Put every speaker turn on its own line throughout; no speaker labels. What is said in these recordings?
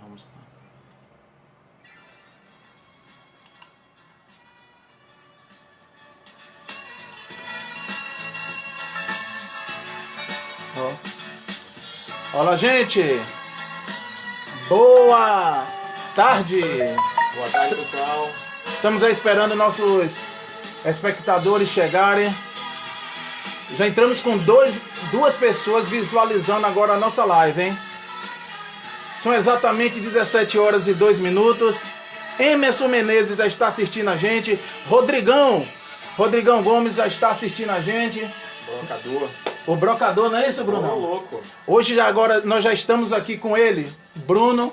Vamos lá. Olá, gente! Boa tarde!
Boa tarde, pessoal.
Estamos aí esperando nossos espectadores chegarem. Já entramos com duas pessoas visualizando agora a nossa live, hein? São exatamente 17 horas e 2 minutos. Emerson Menezes já está assistindo a gente. Rodrigão Gomes já está assistindo a gente.
Brocador.
O brocador, não é isso, Bruno?
Louco.
Hoje, agora, nós já estamos aqui com ele, Bruno,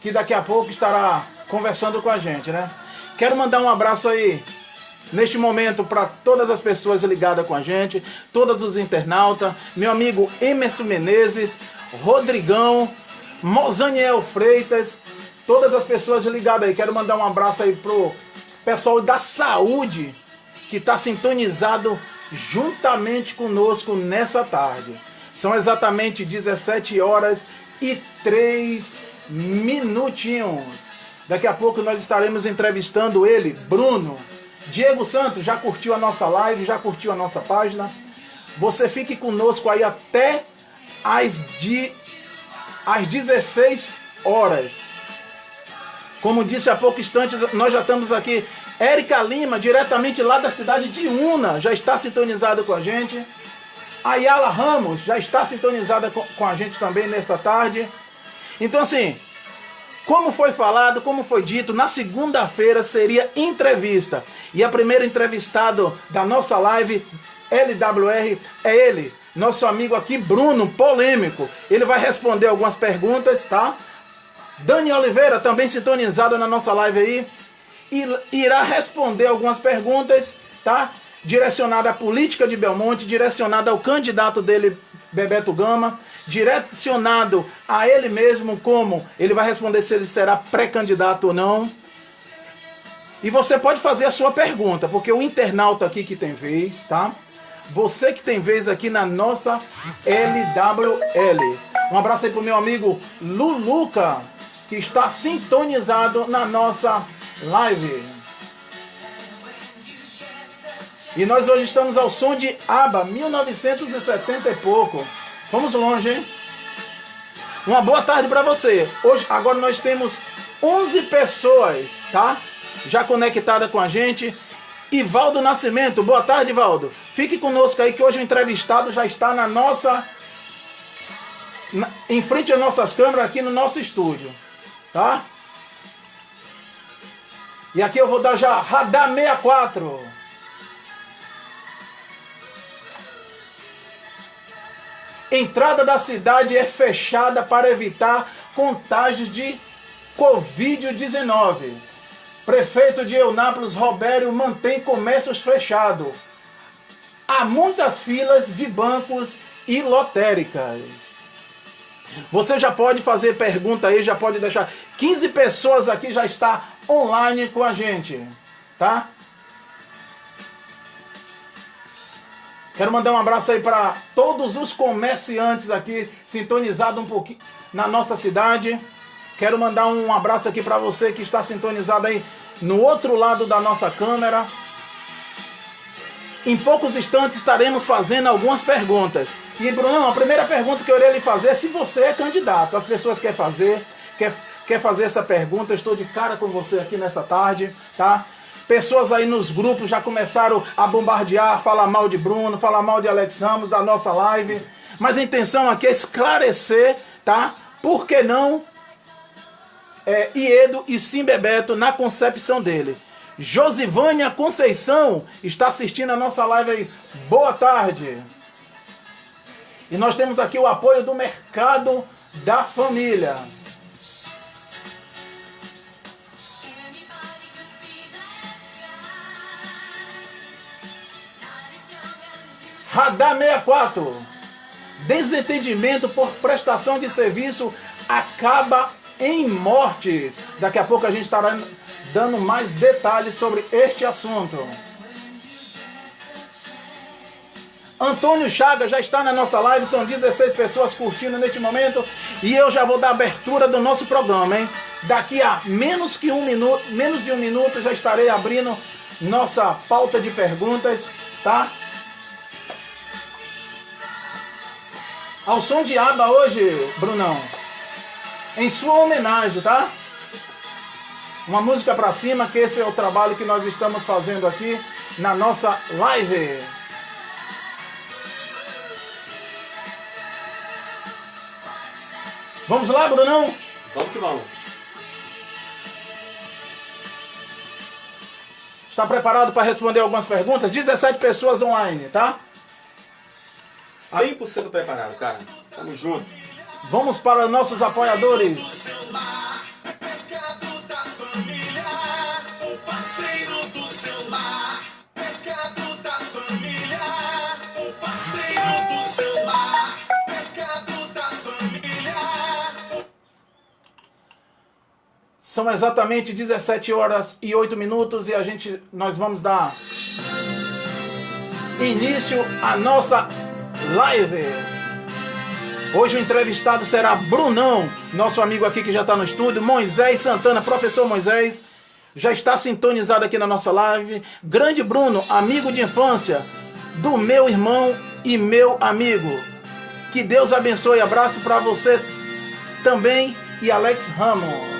que daqui a pouco estará conversando com a gente, né? Quero mandar um abraço aí, neste momento, para todas as pessoas ligadas com a gente, todos os internautas, meu amigo Emerson Menezes, Rodrigão, Mozaniel Freitas, todas as pessoas ligadas aí. Quero mandar um abraço aí pro pessoal da saúde, que está sintonizado juntamente conosco nessa tarde. São exatamente 17 horas e 3 minutinhos. Daqui a pouco nós estaremos entrevistando ele, Bruno. Diego Santos já curtiu a nossa live, já curtiu a nossa página. Você fique conosco aí até às 16 horas. Como disse há pouco instante, nós já estamos aqui. Érica Lima, diretamente lá da cidade de Una, já está sintonizada com a gente. Ayala Ramos já está sintonizada com a gente também nesta tarde. Então, assim, como foi falado, como foi dito, na segunda-feira seria entrevista. E a primeira entrevistado da nossa live, LWR, é ele, nosso amigo aqui, Bruno, polêmico. Ele vai responder algumas perguntas, tá? Dani Oliveira, também sintonizada na nossa live aí, irá responder algumas perguntas, tá? Direcionada à política de Belmonte, direcionada ao candidato dele, Bebeto Gama, direcionado a ele mesmo, como ele vai responder se ele será pré-candidato ou não. E você pode fazer a sua pergunta, porque o internauta aqui que tem vez, tá? Você que tem vez aqui na nossa LWL. Um abraço aí pro meu amigo Luluca, que está sintonizado na nossa live. E nós hoje estamos ao som de ABBA, 1970 e pouco. Vamos longe, hein? Uma boa tarde para você. Hoje, agora nós temos 11 pessoas, tá? Já conectada com a gente. Ivaldo Nascimento, boa tarde, Ivaldo. Fique conosco aí que hoje o entrevistado já está na nossa... em frente às nossas câmeras aqui no nosso estúdio, tá? E aqui eu vou dar já Radar 64. Entrada da cidade é fechada para evitar contágios de Covid-19. Prefeito de Eunápolis, Robério, mantém comércios fechados. Há muitas filas de bancos e lotéricas. Você já pode fazer pergunta aí, já pode deixar. 15 pessoas aqui já está online com a gente, tá? Quero mandar um abraço aí para todos os comerciantes aqui sintonizados um pouquinho na nossa cidade. Quero mandar um abraço aqui para você que está sintonizado aí no outro lado da nossa câmera. Em poucos instantes estaremos fazendo algumas perguntas. E, Bruno, a primeira pergunta que eu irei lhe fazer é se você é candidato. As pessoas querem fazer essa pergunta. Eu estou de cara com você aqui nessa tarde, tá? Pessoas aí nos grupos já começaram a bombardear, falar mal de Bruno, falar mal de Alex Ramos, da nossa live. Mas a intenção aqui é esclarecer, tá? Por que não Iedo e sim Bebeto na concepção dele. Josivânia Conceição está assistindo a nossa live aí. Boa tarde. E nós temos aqui o apoio do Mercado da Família. Radar 64. Desentendimento por prestação de serviço acaba em mortes. Daqui a pouco a gente estará dando mais detalhes sobre este assunto. Antônio Chaga já está na nossa live, são 16 pessoas curtindo neste momento. E eu já vou dar abertura do nosso programa, hein? Daqui a menos de um minuto já estarei abrindo nossa pauta de perguntas, tá? Ao som de aba hoje, Brunão, em sua homenagem, tá? Uma música pra cima, que esse é o trabalho que nós estamos fazendo aqui na nossa live. Vamos lá, Brunão?
Vamos que vamos.
Está preparado para responder algumas perguntas? 17 pessoas online, tá?
100% preparado, cara. Tamo junto.
Vamos para nossos apoiadores. São exatamente 17 horas e 8 minutos e nós vamos dar início à nossa live. Hoje o entrevistado será Brunão, nosso amigo aqui que já está no estúdio, Moisés Santana, professor Moisés, já está sintonizado aqui na nossa live. Grande Bruno, amigo de infância do meu irmão e meu amigo. Que Deus abençoe, abraço para você também e Alex Ramos.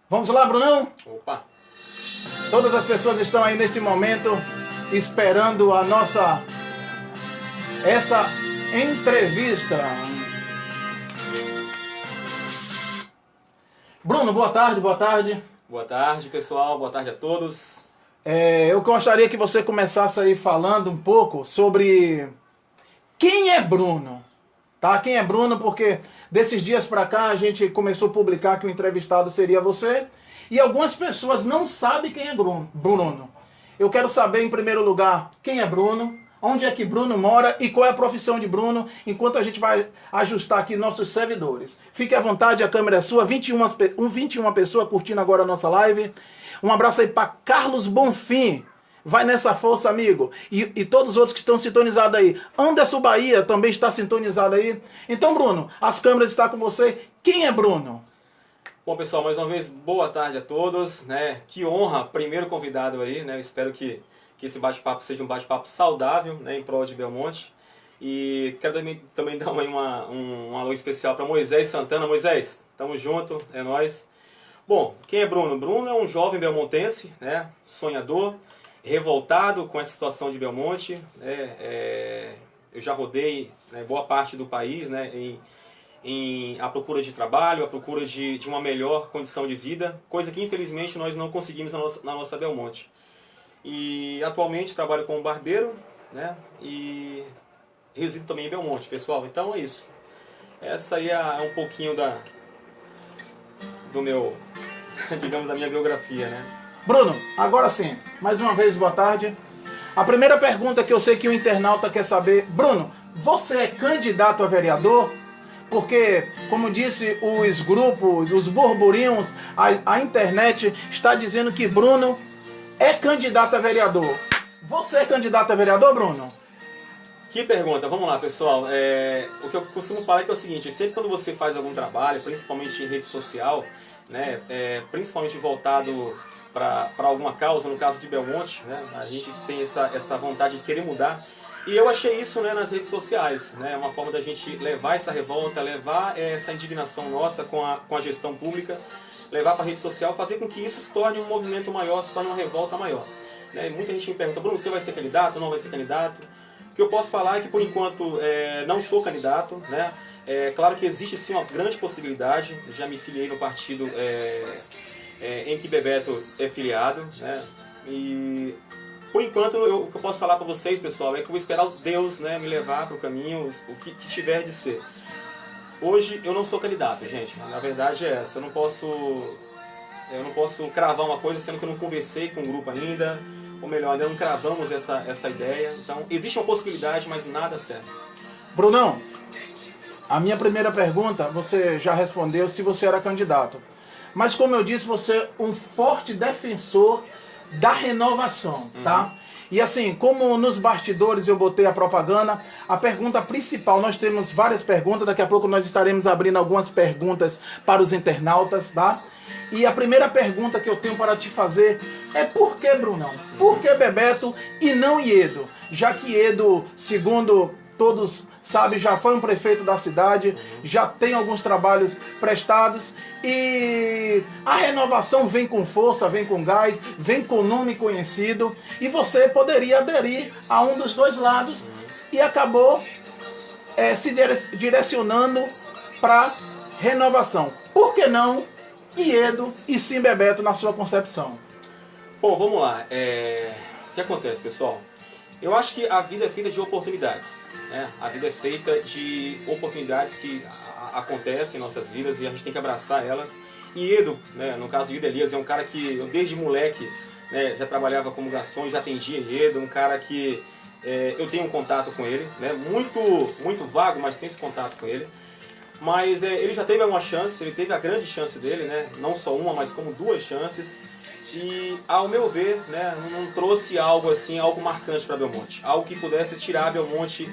Vamos lá, Brunão?
Opa!
Todas as pessoas estão aí neste momento esperando essa entrevista. Bruno, boa tarde, boa tarde.
Boa tarde, pessoal. Boa tarde a todos.
Eu gostaria que você começasse aí falando um pouco sobre quem é Bruno, tá? Quem é Bruno, porque desses dias pra cá a gente começou a publicar que o entrevistado seria você e algumas pessoas não sabem quem é Bruno. Eu quero saber, em primeiro lugar, quem é Bruno, onde é que Bruno mora e qual é a profissão de Bruno, enquanto a gente vai ajustar aqui nossos servidores. Fique à vontade, a câmera é sua, 21 pessoas curtindo agora a nossa live. Um abraço aí para Carlos Bonfim. Vai nessa força, amigo. E todos os outros que estão sintonizados aí. Anderson Bahia também está sintonizado aí. Então, Bruno, as câmeras estão com você. Quem é Bruno?
Bom, pessoal, mais uma vez, boa tarde a todos, né? Que honra, primeiro convidado aí, né? Eu espero que esse bate-papo seja um bate-papo saudável, né? Em prol de Belmonte. E quero também dar um alô especial para Moisés Santana. Moisés, tamo junto, é nóis. Bom, quem é Bruno? Bruno é um jovem belmontense, né? Sonhador, revoltado com essa situação de Belmonte. Eu já rodei, né, boa parte do país, né? À procura de trabalho, à procura de uma melhor condição de vida, coisa que infelizmente nós não conseguimos na nossa Belmonte. E atualmente trabalho como barbeiro, né? E resido também em Belmonte, pessoal. Então é isso. Essa aí é um pouquinho do meu, digamos, da minha biografia, né?
Bruno, agora sim, mais uma vez, boa tarde. A primeira pergunta que eu sei que o internauta quer saber, Bruno, você é candidato a vereador? Porque, como disse os grupos, os burburinhos, a internet está dizendo que Bruno é candidato a vereador. Você é candidato a vereador, Bruno?
Que pergunta, vamos lá, pessoal. O que eu costumo falar é que é o seguinte: sempre quando você faz algum trabalho, principalmente em rede social, né, principalmente voltado para alguma causa, no caso de Belmonte, né, a gente tem essa vontade de querer mudar. E eu achei isso, né, nas redes sociais, né, uma forma da gente levar essa revolta, levar essa indignação nossa com a gestão pública, levar para a rede social, fazer com que isso se torne um movimento maior, se torne uma revolta maior. Né? E muita gente me pergunta: Bruno, você vai ser candidato ou não vai ser candidato? O que eu posso falar é que, por enquanto, não sou candidato, né? Claro que existe sim uma grande possibilidade. Já me filiei no partido em que Bebeto é filiado, né? E por enquanto o que eu posso falar para vocês, pessoal, é que eu vou esperar Deus, né, me levar para o caminho, o que tiver de ser. Hoje eu não sou candidato, gente. Na verdade é essa. Eu não posso cravar uma coisa sendo que eu não conversei com o grupo ainda. Ou melhor, ainda não cravamos essa ideia. Então, existe uma possibilidade, mas nada certo.
Brunão, a minha primeira pergunta, você já respondeu se você era candidato. Mas como eu disse, você é um forte defensor da renovação, tá? E assim, como nos bastidores eu botei a propaganda, a pergunta principal, nós temos várias perguntas, daqui a pouco nós estaremos abrindo algumas perguntas para os internautas, tá? E a primeira pergunta que eu tenho para te fazer é por que, Brunão? Por que Bebeto e não Iedo? Já que Iedo, segundo todos sabem, já foi um prefeito da cidade, já tem alguns trabalhos prestados e a renovação vem com força, vem com gás, vem com nome conhecido e você poderia aderir a um dos dois lados e acabou se direcionando para renovação. Por que não Iedo e sim Bebeto na sua concepção?
Bom, vamos lá. O que acontece, pessoal? Eu acho que a vida é feita de oportunidades. Né? A vida é feita de oportunidades que acontecem em nossas vidas e a gente tem que abraçar elas. E Iedo, né, no caso de Iedo Elias, é um cara que eu desde moleque, né, já trabalhava como garçom e já atendia Iedo, um cara que eu tenho um contato com ele, né, muito vago, mas tenho esse contato com ele. Mas ele já teve alguma chance, ele teve a grande chance dele, né, não só uma, mas como duas chances. E, ao meu ver, né, não trouxe algo assim, algo marcante para Belmonte. Algo que pudesse tirar Belmonte,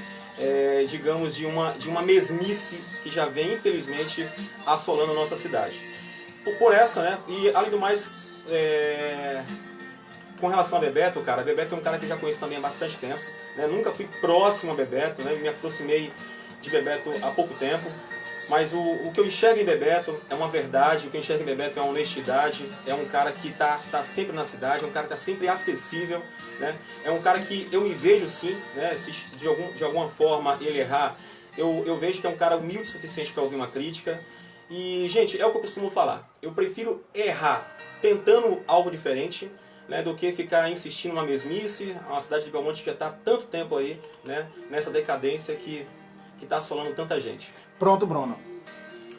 digamos, de uma mesmice que já vem, infelizmente, assolando a nossa cidade. Por essa, né, e além do mais, com relação a Bebeto, cara, Bebeto é um cara que eu já conheço também há bastante tempo. Né, nunca fui próximo a Bebeto, né, me aproximei de Bebeto há pouco tempo. Mas o que eu enxergo em Bebeto é uma verdade, o que eu enxergo em Bebeto é uma honestidade, é um cara que tá sempre na cidade, é um cara que está sempre acessível, né? É um cara que eu me vejo sim, né? Se de alguma forma ele errar, eu vejo que é um cara humilde o suficiente para ouvir uma crítica. E, gente, é o que eu costumo falar, eu prefiro errar tentando algo diferente, né, do que ficar insistindo numa mesmice, uma cidade de Belmonte que já está há tanto tempo aí, né, nessa decadência que está assolando tanta gente.
Pronto, Bruno.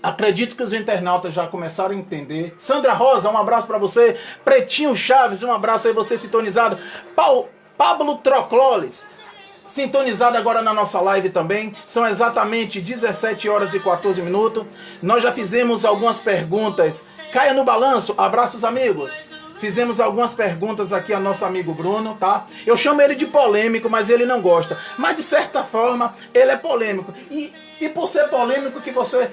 Acredito que os internautas já começaram a entender. Sandra Rosa, um abraço para você. Pretinho Chaves, um abraço aí, você sintonizado. Pablo Trocloles, sintonizado agora na nossa live também. São exatamente 17 horas e 14 minutos. Nós já fizemos algumas perguntas. Caia no balanço, abraços amigos. Fizemos algumas perguntas aqui ao nosso amigo Bruno, tá? Eu chamo ele de polêmico, mas ele não gosta. Mas de certa forma, ele é polêmico. E por ser polêmico que você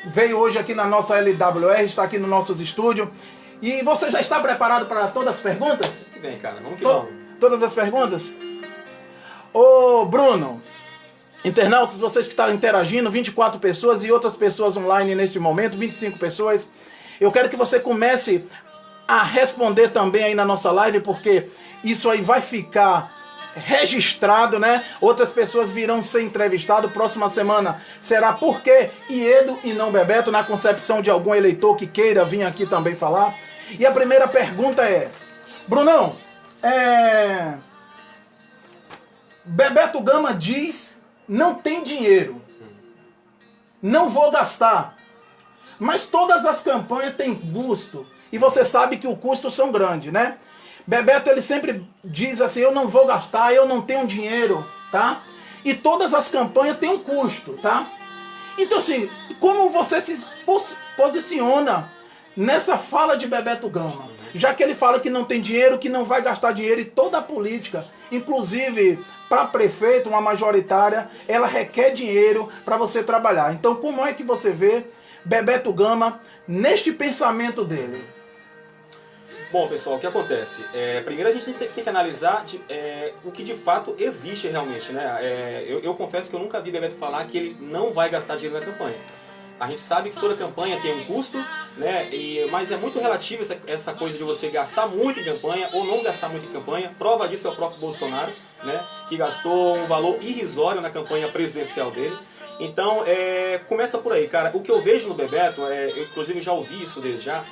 veio hoje aqui na nossa LWR, está aqui nos nossos estúdios. E você já está preparado para todas as perguntas?
Que bem, cara. Vamos que vamos.
Todas as perguntas? Ô, Bruno, internautas, vocês que estão interagindo, 24 pessoas e outras pessoas online neste momento, 25 pessoas. Eu quero que você comece a responder também aí na nossa live, porque isso aí vai ficar registrado, né? Outras pessoas virão ser entrevistadas. Próxima semana será por que Iedo e não Bebeto, na concepção de algum eleitor que queira vir aqui também falar. E a primeira pergunta é: Brunão, Bebeto Gama diz não tem dinheiro, não vou gastar, mas todas as campanhas têm custo e você sabe que os custos são grandes, né? Bebeto, ele sempre diz assim, eu não vou gastar, eu não tenho dinheiro, tá? E todas as campanhas têm um custo, tá? Então assim, como você se posiciona nessa fala de Bebeto Gama? Já que ele fala que não tem dinheiro, que não vai gastar dinheiro, e toda a política, inclusive para prefeito, uma majoritária, ela requer dinheiro para você trabalhar. Então como é que você vê Bebeto Gama neste pensamento dele?
Bom, pessoal, o que acontece? Primeiro a gente tem que analisar o que de fato existe realmente, né? Eu confesso que eu nunca vi Bebeto falar que ele não vai gastar dinheiro na campanha. A gente sabe que toda campanha tem um custo, né? Mas é muito relativo essa coisa de você gastar muito em campanha ou não gastar muito em campanha. Prova disso é o próprio Bolsonaro, né? Que gastou um valor irrisório na campanha presidencial dele. Então, começa por aí, cara. O que eu vejo no Bebeto, eu inclusive já ouvi isso dele já,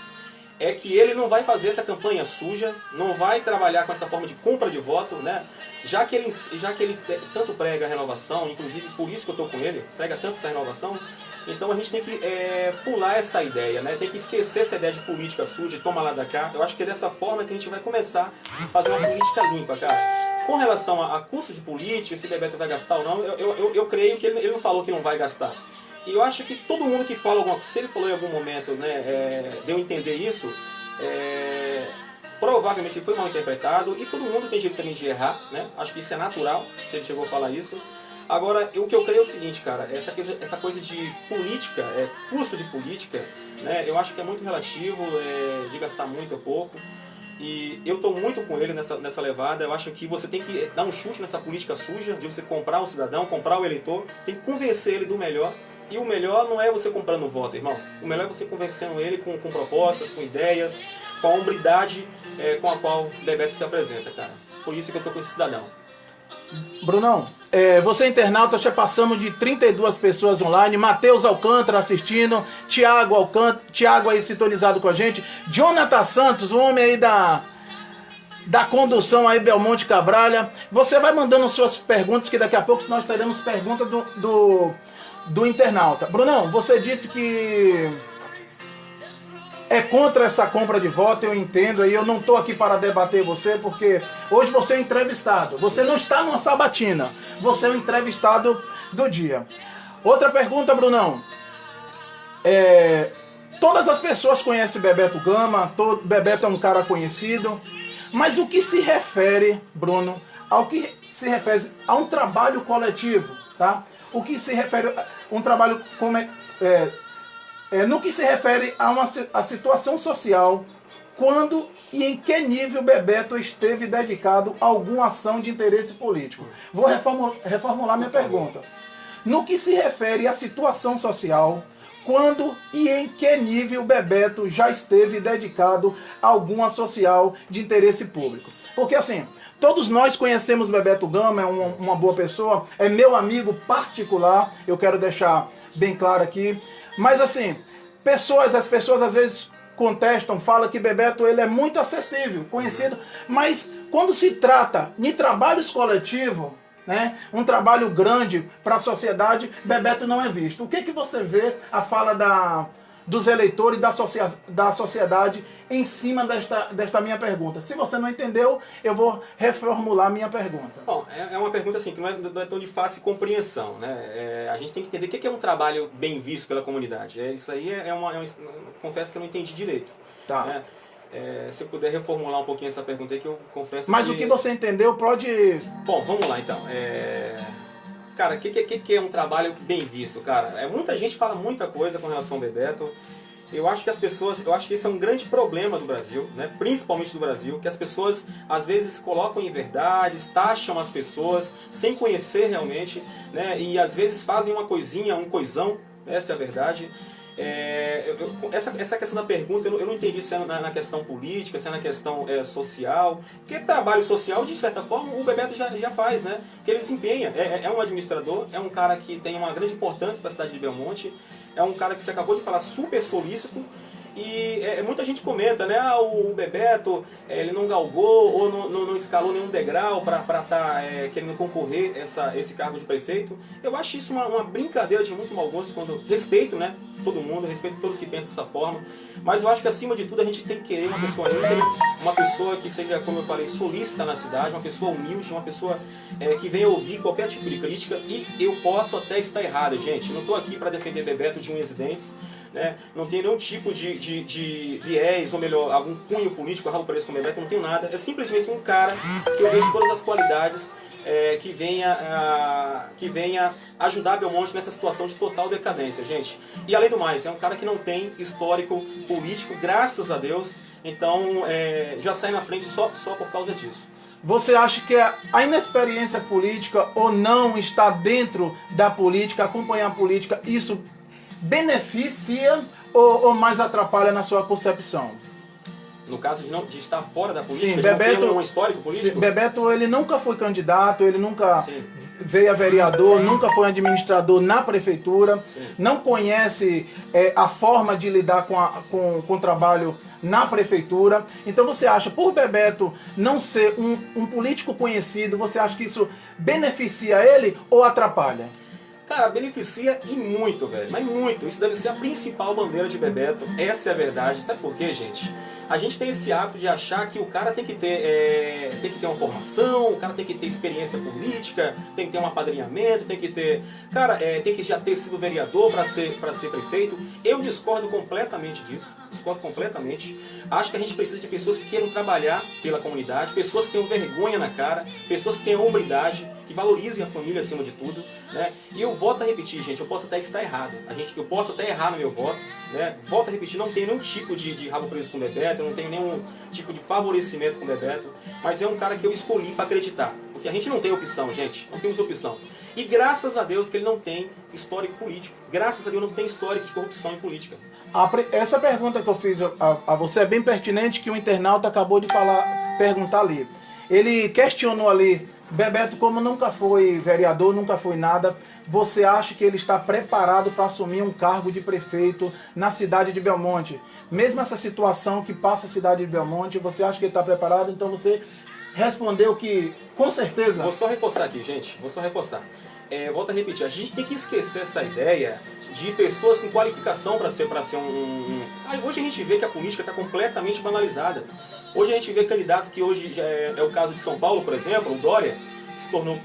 é que ele não vai fazer essa campanha suja, não vai trabalhar com essa forma de compra de voto, né? Já que ele tanto prega a renovação, inclusive por isso que eu estou com ele, prega tanto essa renovação, então a gente tem que pular essa ideia, né? Tem que esquecer essa ideia de política suja, toma lá da cá. Eu acho que é dessa forma que a gente vai começar a fazer uma política limpa, cara. Com relação a custo de política, se Bebeto vai gastar ou não, eu creio que ele não falou que não vai gastar. E eu acho que todo mundo que fala alguma coisa, se ele falou em algum momento, né, deu a entender isso, provavelmente ele foi mal interpretado e todo mundo tem direito também de errar, né? Acho que isso é natural, se ele chegou a falar isso. Agora, o que eu creio é o seguinte, cara, essa coisa de política, custo de política, né? Eu acho que é muito relativo, de gastar muito ou pouco. E eu estou muito com ele nessa levada. Eu acho que você tem que dar um chute nessa política suja, de você comprar o cidadão, comprar o eleitor, tem que convencer ele do melhor. E o melhor não é você comprando o voto, irmão. O melhor é você convencendo ele com propostas, com ideias, com a hombridade com a qual o Bebeto se apresenta, cara. Por isso que eu estou com esse cidadão.
Brunão, você internauta, já passamos de 32 pessoas online, Matheus Alcântara assistindo, Thiago aí sintonizado com a gente, Jonathan Santos, o homem aí da condução aí, Belmonte Cabralha. Você vai mandando suas perguntas, que daqui a pouco nós teremos perguntas do internauta. Brunão, você disse que é contra essa compra de voto, eu entendo, aí eu não estou aqui para debater você, porque hoje você é entrevistado, você não está numa sabatina, você é o entrevistado do dia. Outra pergunta, Brunão, todas as pessoas conhecem Bebeto Gama, Bebeto é um cara conhecido, mas o que se refere, Bruno, ao que se refere a um trabalho coletivo, tá? O que se refere a um trabalho no que se refere a situação social, quando e em que nível Bebeto esteve dedicado a alguma ação de interesse político? Vou reformular minha pergunta. No que se refere à situação social, quando e em que nível Bebeto já esteve dedicado a alguma social de interesse público? Porque assim, todos nós conhecemos Bebeto Gama, é uma boa pessoa, é meu amigo particular, eu quero deixar bem claro aqui. Mas assim, as pessoas às vezes contestam, falam que Bebeto ele é muito acessível, conhecido, mas quando se trata de trabalhos coletivos, né, um trabalho grande para a sociedade, Bebeto não é visto. O que você vê a fala dos eleitores da sociedade em cima desta minha pergunta? Se você não entendeu, eu vou reformular minha pergunta.
Bom, é uma pergunta assim, que não é tão de fácil compreensão, né? A gente tem que entender o que é um trabalho bem visto pela comunidade. Isso aí confesso que eu não entendi direito.
Tá.
Né? Se eu puder reformular um pouquinho essa pergunta aí, que eu confesso
Mas o que você entendeu pode...
Bom, vamos lá então. Cara, o que é um trabalho bem visto, cara? Muita gente fala muita coisa com relação ao Bebeto. Eu acho que esse é um grande problema do Brasil, né? Principalmente do Brasil, que as pessoas às vezes colocam em verdades, taxam as pessoas sem conhecer realmente, né? E às vezes fazem uma coisinha, um coisão, essa é a verdade. Essa questão da pergunta, eu não entendi se é na questão política, se é na questão social. Porque trabalho social, de certa forma, o Bebeto já faz, né? Porque ele desempenha. É um administrador, é um cara que tem uma grande importância para a cidade de Belmonte, é um cara que você acabou de falar super solícito. E muita gente comenta, né? O Bebeto ele não galgou ou não escalou nenhum degrau para estar querendo concorrer esse cargo de prefeito. Eu acho isso uma brincadeira de muito mau gosto, quando respeito, né? Todo mundo, respeito todos que pensam dessa forma. Mas eu acho que acima de tudo a gente tem que querer uma pessoa íntegra, uma pessoa que seja, como eu falei, solícita na cidade, uma pessoa humilde, uma pessoa que venha ouvir qualquer tipo de crítica. E eu posso até estar errado, gente. Eu não estou aqui para defender Bebeto de unhas e dentes. Né? Não tenho nenhum tipo de viés, ou melhor, algum cunho político, rabo preso com o Bebeto, não tenho nada. É simplesmente um cara que eu vejo todas as qualidades que venha ajudar Belmonte nessa situação de total decadência, gente. E além do mais, é um cara que não tem histórico político, graças a Deus, então já sai na frente só por causa disso.
Você acha que a inexperiência política ou não estar dentro da política, acompanhar a política, isso beneficia ou mais atrapalha na sua concepção?
No caso de estar fora da política,
sim,
de Bebeto, não ter um histórico político?
Bebeto ele nunca foi candidato, ele nunca veio a vereador, nunca foi administrador na prefeitura, não conhece a forma de lidar com o trabalho na prefeitura. Então você acha, por Bebeto não ser um político conhecido, você acha que isso beneficia ele ou atrapalha?
Cara, beneficia e muito, velho. Mas muito. Isso deve ser a principal bandeira de Bebeto. Essa é a verdade. Sabe por quê, gente? A gente tem esse hábito de achar que o cara tem que ter uma formação, o cara tem que ter experiência política, tem que ter um apadrinhamento, tem que ter... Cara, tem que já ter sido vereador para ser prefeito. Eu discordo completamente disso. Discordo completamente. Acho que a gente precisa de pessoas que queiram trabalhar pela comunidade, pessoas que tenham vergonha na cara, pessoas que tenham hombridade, que valorizem a família acima de tudo, né? E eu volto a repetir, gente, eu posso até estar errado. Eu posso até errar no meu voto, né? Volto a repetir, não tenho nenhum tipo de rabo preso com o Bebeto, eu não tenho nenhum tipo de favorecimento com o Bebeto, mas é um cara que eu escolhi para acreditar. Porque a gente não tem opção, gente, não temos opção. E graças a Deus que ele não tem histórico político. Graças a Deus não tem histórico de corrupção em política.
Essa pergunta que eu fiz a você é bem pertinente, que o internauta acabou de perguntar ali. Ele questionou ali, Bebeto, como nunca foi vereador, nunca foi nada, você acha que ele está preparado para assumir um cargo de prefeito na cidade de Belmonte? Mesmo essa situação que passa a cidade de Belmonte, você acha que ele está preparado? Então você respondeu que, com certeza...
Vou só reforçar aqui, gente, vou só reforçar. Volto a repetir, a gente tem que esquecer essa ideia de pessoas com qualificação para ser Hoje a gente vê que a política está completamente banalizada. Hoje a gente vê candidatos que hoje é o caso de São Paulo, por exemplo, o Dória, que se tornou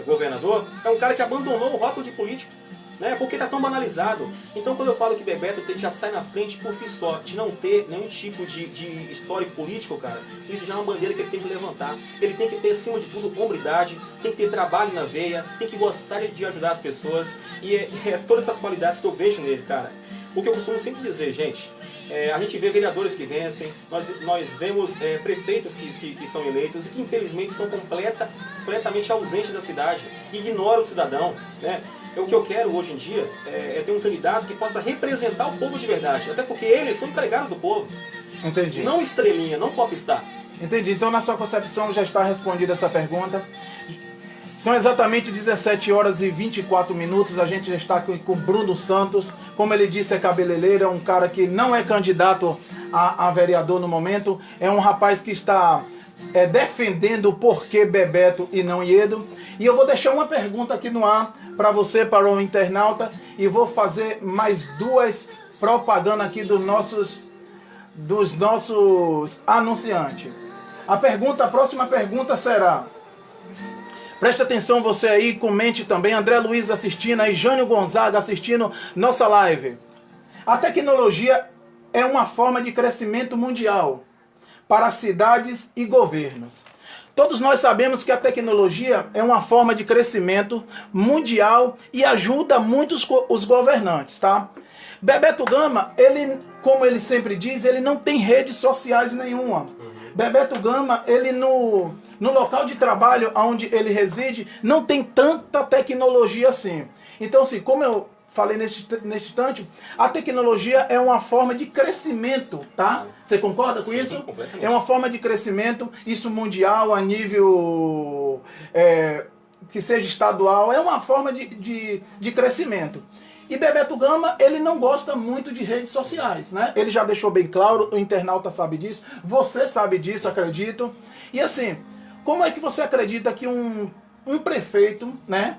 governador, é um cara que abandonou o rótulo de político, né? Porque está tão banalizado. Então quando eu falo que Bebeto já sai na frente por si só, de não ter nenhum tipo de histórico político, cara, isso já é uma bandeira que ele tem que levantar. Ele tem que ter, acima de tudo, hombridade, tem que ter trabalho na veia, tem que gostar de ajudar as pessoas. E todas essas qualidades que eu vejo nele, cara. O que eu costumo sempre dizer, gente, a gente vê vereadores que vencem, nós vemos prefeitos que são eleitos, que infelizmente são completamente ausentes da cidade, ignoram o cidadão, né? O que eu quero hoje em dia é ter um candidato que possa representar o povo de verdade, até porque eles são empregados do povo.
Entendi.
Não estrelinha, não popstar.
Entendi. Então, na sua concepção, já está respondida essa pergunta. São exatamente 17 horas e 24 minutos. A gente já está aqui com Bruno Santos. Como ele disse, é cabeleireiro, é um cara que não é candidato a vereador no momento. É um rapaz que está defendendo o porquê Bebeto e não Iedo. E eu vou deixar uma pergunta aqui no ar para você, para o internauta. E vou fazer mais duas propagandas aqui dos nossos anunciantes. A próxima pergunta será... Preste atenção você aí, comente também. André Luiz assistindo aí, Jânio Gonzaga assistindo nossa live. A tecnologia é uma forma de crescimento mundial para cidades e governos. Todos nós sabemos que a tecnologia é uma forma de crescimento mundial e ajuda muito os governantes, tá? Bebeto Gama, como ele sempre diz, ele não tem redes sociais nenhuma. Bebeto Gama, ele no local de trabalho onde ele reside, não tem tanta tecnologia assim. Então, assim, como eu falei nesse instante, a tecnologia é uma forma de crescimento, tá? Você concorda com
Sim,
isso?
completamente.
É uma forma de crescimento, isso mundial, a nível que seja estadual, é uma forma de crescimento. E Bebeto Gama, ele não gosta muito de redes sociais, né? Ele já deixou bem claro, o internauta sabe disso, você sabe disso, acredito. E assim, como é que você acredita que um prefeito, né?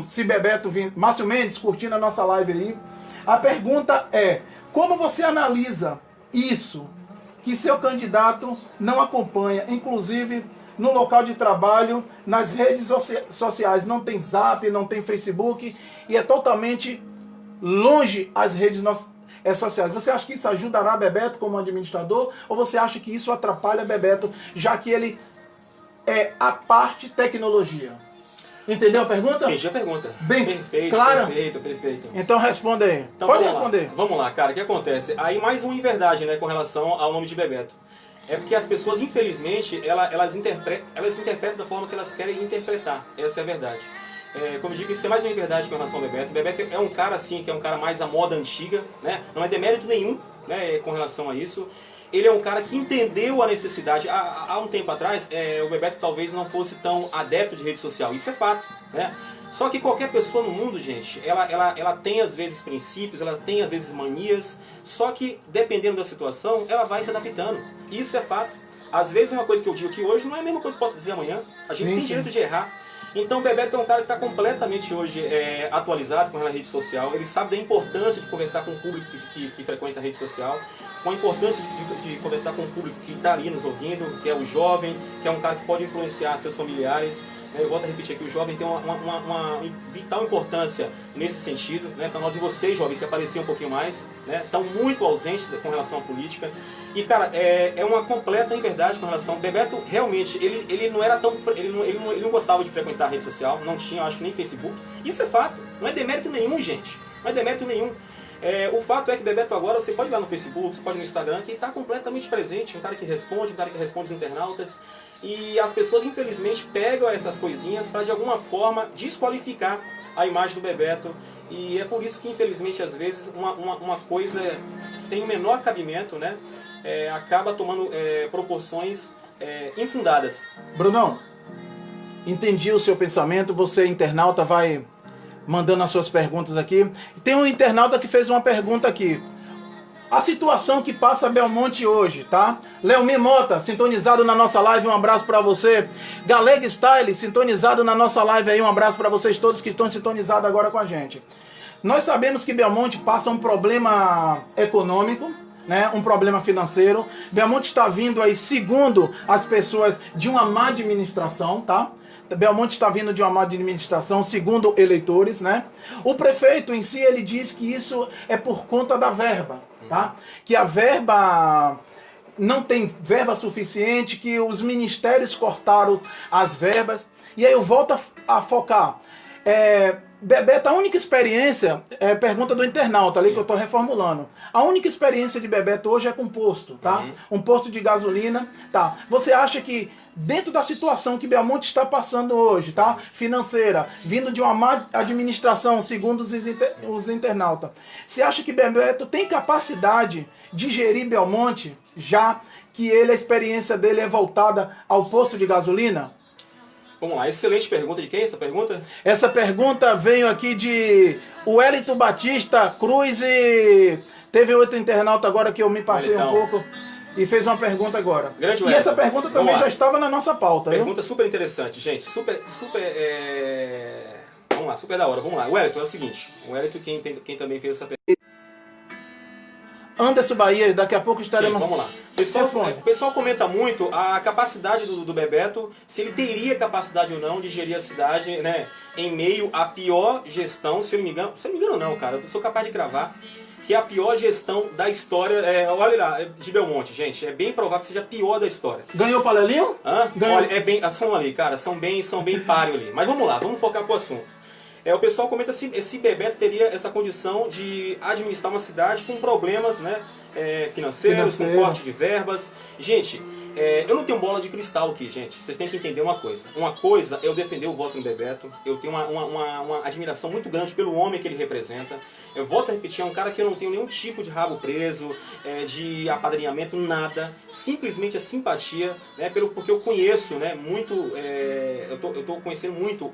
Se Bebeto vir, Márcio Mendes curtindo a nossa live aí, a pergunta é, como você analisa isso, que seu candidato não acompanha, inclusive no local de trabalho, nas redes sociais, não tem Zap, não tem Facebook, e é totalmente longe as redes sociais. Você acha que isso ajudará Bebeto como administrador, ou você acha que isso atrapalha Bebeto, já que ele é a parte tecnologia? Entendeu a pergunta?
Entendi a pergunta.
Bem,
perfeito,
clara?
perfeito.
Então responda aí.
Então,
Pode
vamos
responder.
Lá. Vamos lá, cara, o que acontece? Aí mais uma inverdade, né, com relação ao nome de Bebeto. É porque as pessoas, infelizmente, elas interpretam da forma que elas querem interpretar. Essa é a verdade. Como eu digo, isso é mais uma inverdade com relação ao Bebeto. Bebeto é um cara, assim, que é um cara mais à moda antiga, né? Não é demérito nenhum, né, com relação a isso. Ele é um cara que entendeu a necessidade. Há um tempo atrás, o Bebeto talvez não fosse tão adepto de rede social. Isso é fato, né? Só que qualquer pessoa no mundo, gente, ela tem às vezes princípios, ela tem às vezes manias, só que dependendo da situação, ela vai se adaptando. Isso é fato. Às vezes uma coisa que eu digo aqui hoje não é a mesma coisa que eu posso dizer amanhã. A gente tem direito de errar. Então o Bebeto é um cara que está completamente hoje atualizado com a rede social, ele sabe da importância de conversar com o público que frequenta a rede social, com a importância de conversar com o público que está ali nos ouvindo, que é o jovem, que é um cara que pode influenciar seus familiares. Eu volto a repetir aqui, o jovem tem uma vital importância nesse sentido, né? Então, de vocês, jovens, se aparecer um pouquinho mais, né? Estão muito ausentes com relação à política. E, cara, é uma completa inverdade com relação... Bebeto, realmente, ele não era tão... Ele não gostava de frequentar a rede social, não tinha, eu acho, nem Facebook. Isso é fato, não é demérito nenhum, gente. Não é demérito nenhum. O fato é que Bebeto agora, você pode ir lá no Facebook, você pode ir no Instagram, que está completamente presente, um cara que responde os internautas. E as pessoas, infelizmente, pegam essas coisinhas para, de alguma forma, desqualificar a imagem do Bebeto. E é por isso que, infelizmente, às vezes, uma coisa sem o menor cabimento, né, acaba tomando proporções infundadas.
Brunão, entendi o seu pensamento, você, internauta, vai mandando as suas perguntas aqui. Tem um internauta que fez uma pergunta aqui. A situação que passa Belmonte hoje, tá? Leomir Mota, sintonizado na nossa live, um abraço pra você. Galega Style, sintonizado na nossa live aí, um abraço pra vocês todos que estão sintonizados agora com a gente. Nós sabemos que Belmonte passa um problema econômico, né? Um problema financeiro. Belmonte está vindo aí, segundo as pessoas, de uma má administração, tá? Belmonte está vindo de uma má administração, segundo eleitores, né? O prefeito em si, ele diz que isso é por conta da verba, tá? Que a verba não tem verba suficiente, que os ministérios cortaram as verbas. E aí eu volto a focar. Bebeto, a única experiência, pergunta do internauta ali, sim, que eu estou reformulando. A única experiência de Bebeto hoje é com posto, tá? Uhum. Um posto de gasolina, tá? Você acha que dentro da situação que Belmonte está passando hoje, tá? Financeira, vindo de uma má administração, segundo os internautas, você acha que Bebeto tem capacidade de gerir Belmonte, já que a experiência dele é voltada ao posto de gasolina?
Vamos lá, excelente pergunta. De quem é essa pergunta?
Essa pergunta veio aqui de Wellington Batista Cruz e teve outro internauta agora que eu me passei um pouco e fez uma pergunta agora.
Grande
e
Wellington.
Essa pergunta também já estava na nossa pauta.
Pergunta super interessante, gente. Vamos lá, super da hora. Vamos lá. Wellington, é o seguinte. O Wellington, quem também fez essa pergunta.
Anderson Bahia, daqui a pouco estaremos...
Sim, vamos lá. O pessoal comenta muito a capacidade do Bebeto, se ele teria capacidade ou não de gerir a cidade, né, em meio à pior gestão, se eu não me engano não, cara, eu sou capaz de cravar, que é a pior gestão da história, olha lá, de Belmonte, gente, é bem provável que seja a pior da história.
Ganhou o Palelinho?
Ganhou. Olha, são ali, cara, são bem páreo ali. Mas vamos lá, vamos focar pro assunto. O pessoal comenta se Bebeto teria essa condição de administrar uma cidade com problemas, né, financeiros, com corte de verbas. Gente, eu não tenho bola de cristal aqui, gente. Vocês têm que entender uma coisa. Uma coisa é eu defender o voto no Bebeto. Eu tenho uma admiração muito grande pelo homem que ele representa. Eu volto a repetir, é um cara que eu não tenho nenhum tipo de rabo preso, de apadrinhamento, nada. Simplesmente a simpatia, né, porque eu conheço, né, muito, eu tô conhecendo muito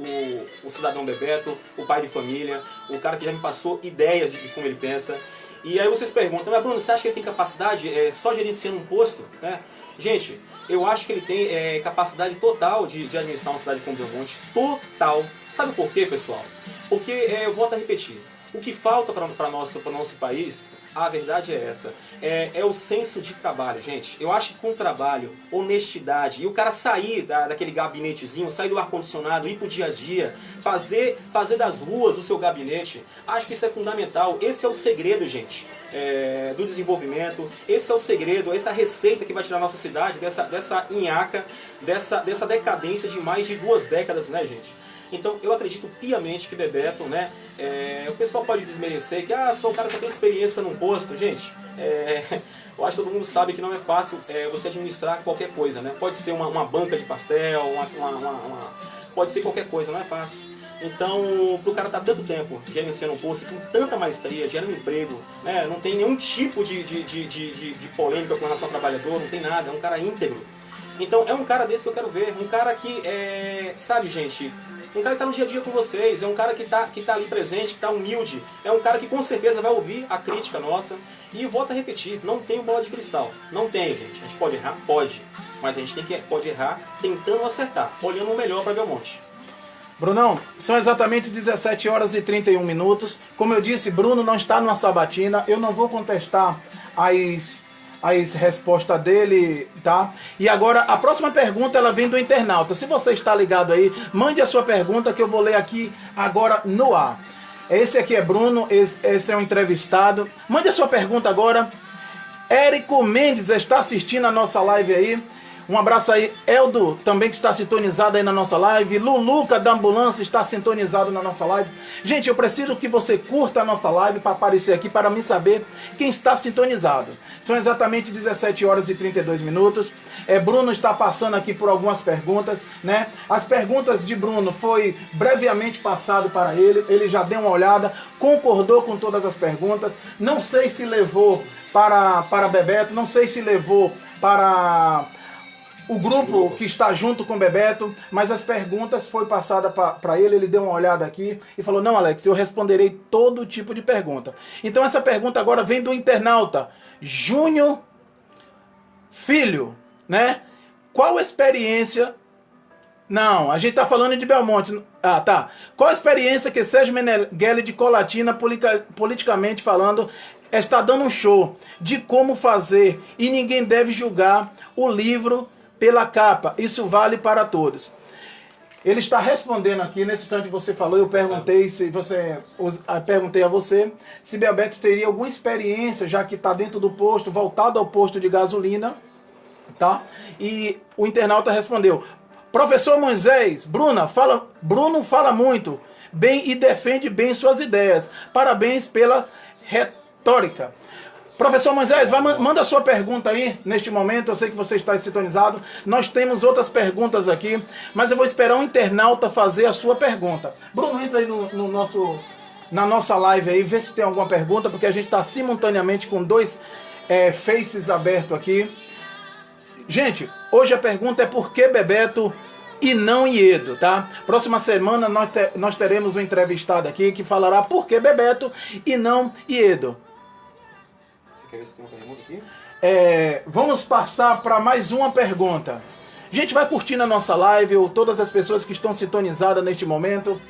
o cidadão Bebeto, o pai de família, o cara que já me passou ideias de como ele pensa. E aí vocês perguntam, mas Bruno, você acha que ele tem capacidade só gerenciando um posto? Né? Gente, eu acho que ele tem capacidade total de administrar uma cidade como Belmonte. Total. Sabe por quê, pessoal? Porque, eu volto a repetir, o que falta para o nosso país, a verdade é essa, é o senso de trabalho, gente. Eu acho que com trabalho, honestidade, e o cara sair daquele gabinetezinho, sair do ar-condicionado, ir pro dia a dia, fazer das ruas o seu gabinete, acho que isso é fundamental. Esse é o segredo, gente, do desenvolvimento. Esse é o segredo, essa receita que vai tirar a nossa cidade dessa nhaca, dessa decadência de mais de 2 décadas, né, gente? Então, eu acredito piamente que Bebeto, né, o pessoal pode desmerecer que, sou o cara que tem experiência num posto. Gente, eu acho que todo mundo sabe que não é fácil você administrar qualquer coisa, né? Pode ser uma banca de pastel, pode ser qualquer coisa, não é fácil. Então, pro cara estar tanto tempo gerenciando um posto, com tanta maestria, gerando emprego, né, não tem nenhum tipo de polêmica com relação ao trabalhador, não tem nada, é um cara íntegro. Então, é um cara desse que eu quero ver, um cara que, sabe, gente... Um cara que está no dia a dia com vocês, é um cara que tá ali presente, que está humilde, é um cara que com certeza vai ouvir a crítica nossa. E volto a repetir, não tenho bola de cristal. Não tenho, gente. A gente pode errar? Pode. Mas a gente pode errar tentando acertar, olhando o melhor para Belmonte.
Brunão, são exatamente 17 horas e 31 minutos. Como eu disse, Bruno não está numa sabatina. Eu não vou contestar as respostas dele, tá? E agora, a próxima pergunta, ela vem do internauta. Se você está ligado aí, mande a sua pergunta que eu vou ler aqui agora no ar. Esse aqui é Bruno, esse é o entrevistado. Mande a sua pergunta agora. Érico Mendes está assistindo a nossa live aí. Um abraço aí, Eldo, também que está sintonizado aí na nossa live. Luluca da Ambulância está sintonizado na nossa live. Gente, eu preciso que você curta a nossa live para aparecer aqui, para me saber quem está sintonizado. São exatamente 17 horas e 32 minutos. Bruno está passando aqui por algumas perguntas, né? As perguntas de Bruno foi brevemente passado para ele. Ele já deu uma olhada, concordou com todas as perguntas. Não sei se levou para Bebeto, não sei se levou para o grupo que está junto com o Bebeto, mas as perguntas foi passada para ele deu uma olhada aqui e falou, não, Alex, eu responderei todo tipo de pergunta. Então essa pergunta agora vem do internauta Júnior Filho, né? Qual experiência... Não, a gente está falando de Belmonte. Ah, tá. Qual a experiência que Sérgio Meneghelli de Colatina, politicamente falando, está dando um show de como fazer e ninguém deve julgar o livro pela capa, isso vale para todos. Ele está respondendo aqui, nesse instante você falou, eu perguntei perguntei a você se Bebeto teria alguma experiência, já que está dentro do posto, voltado ao posto de gasolina, tá? E o internauta respondeu, professor Moisés, Bruno fala muito bem e defende bem suas ideias, parabéns pela retórica. Professor Moisés, manda a sua pergunta aí, neste momento, eu sei que você está sintonizado. Nós temos outras perguntas aqui, mas eu vou esperar um internauta fazer a sua pergunta. Bruno, entra aí na nossa live aí, vê se tem alguma pergunta, porque a gente está simultaneamente com dois faces abertos aqui. Gente, hoje a pergunta é por que Bebeto e não Iedo, tá? Próxima semana nós teremos um entrevistado aqui que falará por que Bebeto e não Iedo.
Quer ver se tem uma pergunta aqui?
Vamos passar para mais uma pergunta. Gente, vai curtindo a nossa live, todas as pessoas que estão sintonizadas neste momento.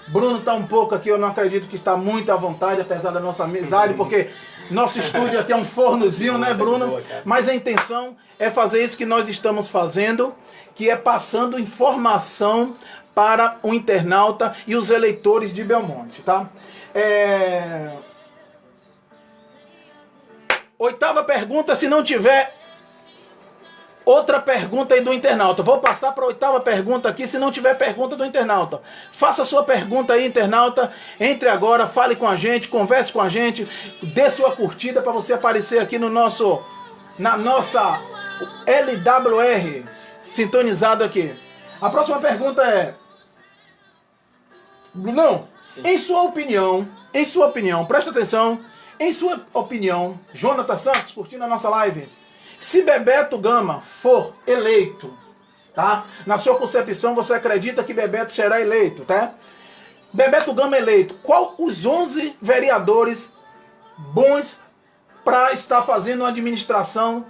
Bruno está um pouco aqui, eu não acredito que está muito à vontade, apesar da nossa amizade, porque nosso estúdio aqui é um fornozinho, né, Bruno? Mas a intenção é fazer isso que nós estamos fazendo, que é passando informação para o internauta e os eleitores de Belmonte, tá? Oitava pergunta, se não tiver outra pergunta aí do internauta. Vou passar para a oitava pergunta aqui, se não tiver pergunta do internauta. Faça a sua pergunta aí, internauta. Entre agora, fale com a gente, converse com a gente, dê sua curtida para você aparecer aqui na nossa LWR, sintonizado aqui. A próxima pergunta é... Brunão, em sua opinião, presta atenção... Em sua opinião, Jonathan Santos, curtindo a nossa live, se Bebeto Gama for eleito, tá? Na sua concepção, você acredita que Bebeto será eleito, tá? Bebeto Gama eleito, qual os 11 vereadores bons para estar fazendo uma administração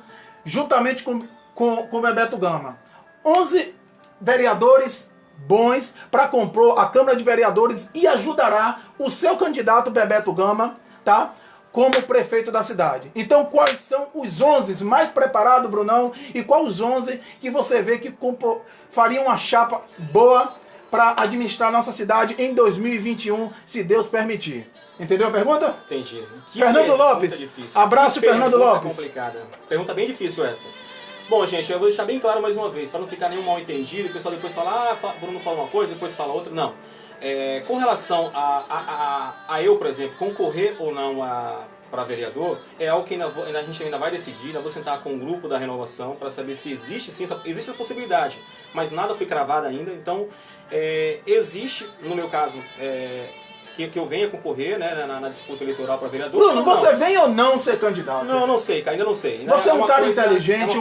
juntamente com Bebeto Gama? 11 vereadores bons para compor a Câmara de Vereadores e ajudará o seu candidato Bebeto Gama, tá? Como prefeito da cidade. Então, quais são os 11 mais preparados, Brunão? E quais os 11 que você vê que fariam uma chapa boa para administrar nossa cidade em 2021, se Deus permitir? Entendeu a pergunta?
Entendi.
Fernando Lopes.
Difícil.
Abraço, Fernando Lopes.
Complicada. Pergunta bem difícil essa. Bom, gente, eu vou deixar bem claro mais uma vez, para não ficar nenhum mal entendido, o pessoal depois fala, Bruno fala uma coisa, depois fala outra. Não. Com relação a eu, por exemplo, concorrer ou não para vereador, é algo que a gente ainda vai decidir, ainda vou sentar com o grupo da renovação para saber se existe sim, existe a possibilidade, mas nada foi cravado ainda, então existe, no meu caso, que eu venha concorrer, né, na disputa eleitoral para vereador.
Bruno, você vem ou não ser candidato?
Não sei, ainda não sei.
Você é um cara inteligente,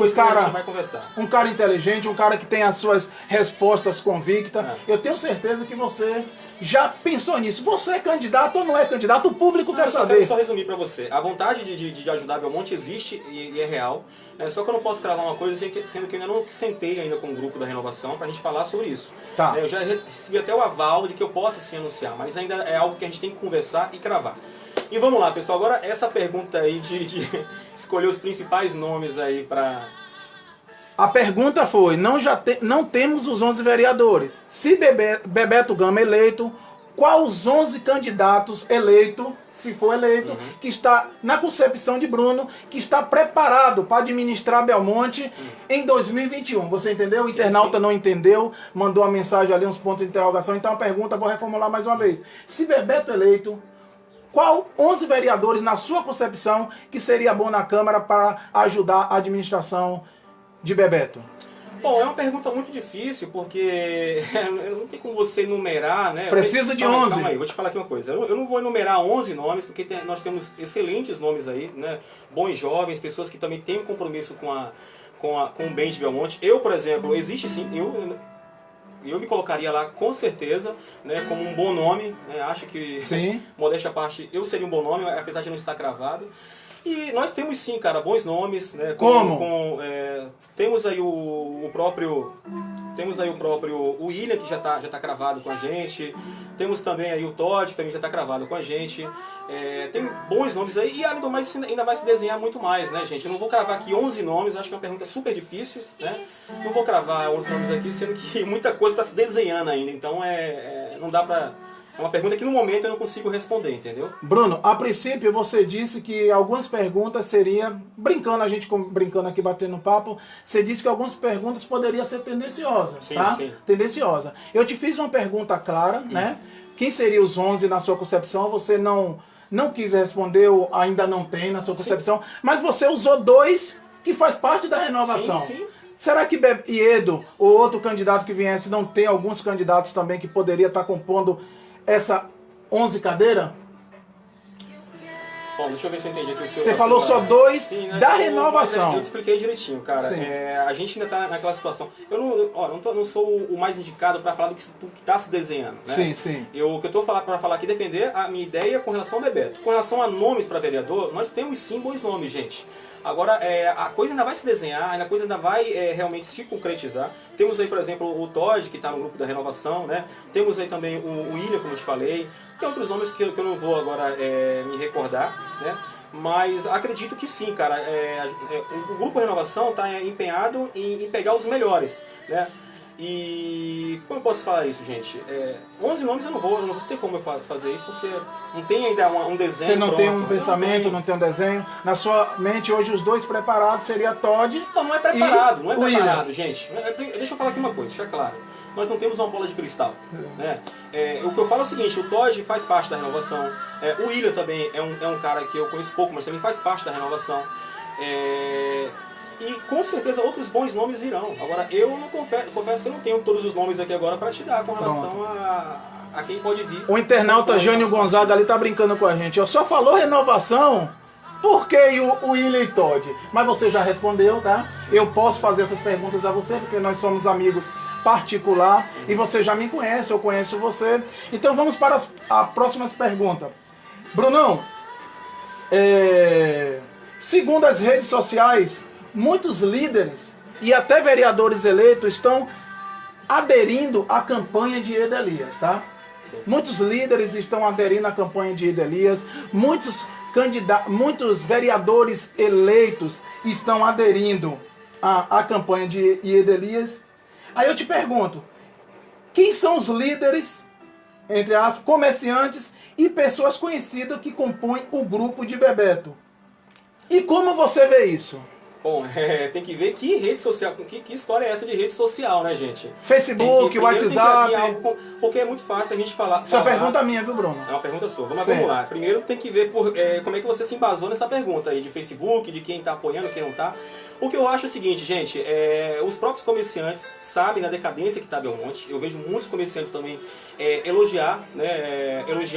um
cara inteligente, um cara que tem as suas respostas convictas. Eu tenho certeza que você já pensou nisso. Você é candidato ou não é candidato? O público quer saber.
Eu quero só resumir para você. A vontade de ajudar Belmonte existe e é real. Só que eu não posso cravar uma coisa sendo que eu ainda não sentei ainda com o grupo da Renovação pra gente falar sobre isso.
Tá.
Eu já recebi até o aval de que eu possa sim anunciar, mas ainda é algo que a gente tem que conversar e cravar. E vamos lá, pessoal, agora essa pergunta aí de escolher os principais nomes aí pra...
A pergunta foi, não temos os 11 vereadores. Se Bebeto Gama eleito, qual os 11 candidatos eleitos, se for eleito, que está, na concepção de Bruno, que está preparado para administrar Belmonte em 2021? Você entendeu? O internauta não entendeu, mandou uma mensagem ali, uns pontos de interrogação. Então a pergunta, vou reformular mais uma vez. Se Bebeto eleito, qual 11 vereadores, na sua concepção, que seria bom na Câmara para ajudar a administração de Bebeto?
Bom, é uma pergunta muito difícil, porque não tem como você numerar, né?
Preciso de 11.
Calma aí, vou te falar aqui uma coisa. Eu não vou enumerar 11 nomes, porque nós temos excelentes nomes aí, né? Bons jovens, pessoas que também têm um compromisso com o bem de Belmonte. Eu, por exemplo, existe sim, eu me colocaria lá com certeza, né, como um bom nome, né? Acho que,
sim,
modéstia à parte, eu seria um bom nome, apesar de não estar cravado. E nós temos sim, cara, bons nomes, né?
Como?
Temos aí o próprio William, que já tá cravado com a gente. Temos também aí o Todd, que também já está cravado com a gente. Tem bons nomes aí, e além do mais ainda vai se desenhar muito mais, né, gente? Eu não vou cravar aqui 11 nomes, acho que é uma pergunta super difícil, né? Não vou cravar 11 nomes aqui, sendo que muita coisa está se desenhando ainda, então não dá pra... É uma pergunta que no momento eu não consigo responder, entendeu?
Bruno, a princípio você disse que algumas perguntas seria, brincando, a gente brincando aqui, batendo papo, você disse que algumas perguntas poderiam ser tendenciosas,
sim,
tá?
Sim.
Tendenciosa. Eu te fiz uma pergunta clara, né? Quem seriam os 11 na sua concepção? Você não quis responder, ou ainda não tem na sua concepção, mas você usou 2 que faz parte da renovação.
Sim.
Será que Iedo, ou outro candidato que viesse, não tem alguns candidatos também que poderia estar compondo essa 11 cadeira?
Bom, deixa eu ver se eu entendi aqui o seu...
Você falou só 2
né?
da renovação.
Eu te expliquei direitinho, cara. A gente ainda está naquela situação. Eu não sou o mais indicado para falar do que está se desenhando, né?
Sim.
O que eu estou para falar aqui é defender a minha ideia com relação ao Bebeto. Com relação a nomes para vereador, nós temos sim bons nomes, gente. Agora, a coisa ainda vai se desenhar, a coisa ainda vai realmente se concretizar. Temos aí, por exemplo, o Todd, que está no grupo da renovação, né? Temos aí também o William, como eu te falei. Tem outros nomes que eu não vou agora me recordar, né? Mas acredito que sim, cara. O grupo Renovação está empenhado em pegar os melhores, né? E como eu posso falar isso, gente? 11 nomes eu não vou ter como eu fazer isso, porque não tem ainda um desenho.
Você não
pronto.
tem um pensamento, não tem um desenho. Na sua mente hoje os 2 preparados seria Todd.
Não é preparado, não é
William.
preparado, gente. Deixa eu falar aqui uma coisa, deixa claro. Nós não temos uma bola de cristal, né? O que eu falo é o seguinte, o Todd faz parte da renovação. O William também é um cara que eu conheço pouco, mas também faz parte da renovação. E com certeza outros bons nomes irão. Agora, eu não confesso que eu não tenho todos os nomes aqui agora para te dar com relação a quem pode vir.
O internauta Jânio Gonzaga ali tá brincando com a gente. Só falou renovação, por que o William e Todd? Mas você já respondeu, tá? Eu posso fazer essas perguntas a você, porque nós somos amigos particular e você já me conhece, eu conheço você. Então vamos para a próxima pergunta. Brunão, segundo as redes sociais, muitos líderes e até vereadores eleitos estão aderindo à campanha de Iedo Elias, tá? Muitos líderes estão aderindo à campanha de Iedo Elias, muitos vereadores eleitos estão aderindo à campanha de Iedo Elias. Aí eu te pergunto, quem são os líderes, entre aspas, comerciantes e pessoas conhecidas que compõem o grupo de Bebeto? E como você vê isso?
Bom, tem que ver que rede social, que história é essa de rede social, né, gente?
Facebook, WhatsApp...
Porque é muito fácil a gente falar...
Essa é uma pergunta minha, viu, Bruno?
É uma pergunta sua. Vamos lá. Primeiro tem que ver como é que você se embasou nessa pergunta aí de Facebook, de quem está apoiando, quem não está. O que eu acho é o seguinte, gente, os próprios comerciantes sabem da decadência que está Belmonte. Eu vejo muitos comerciantes também elogiar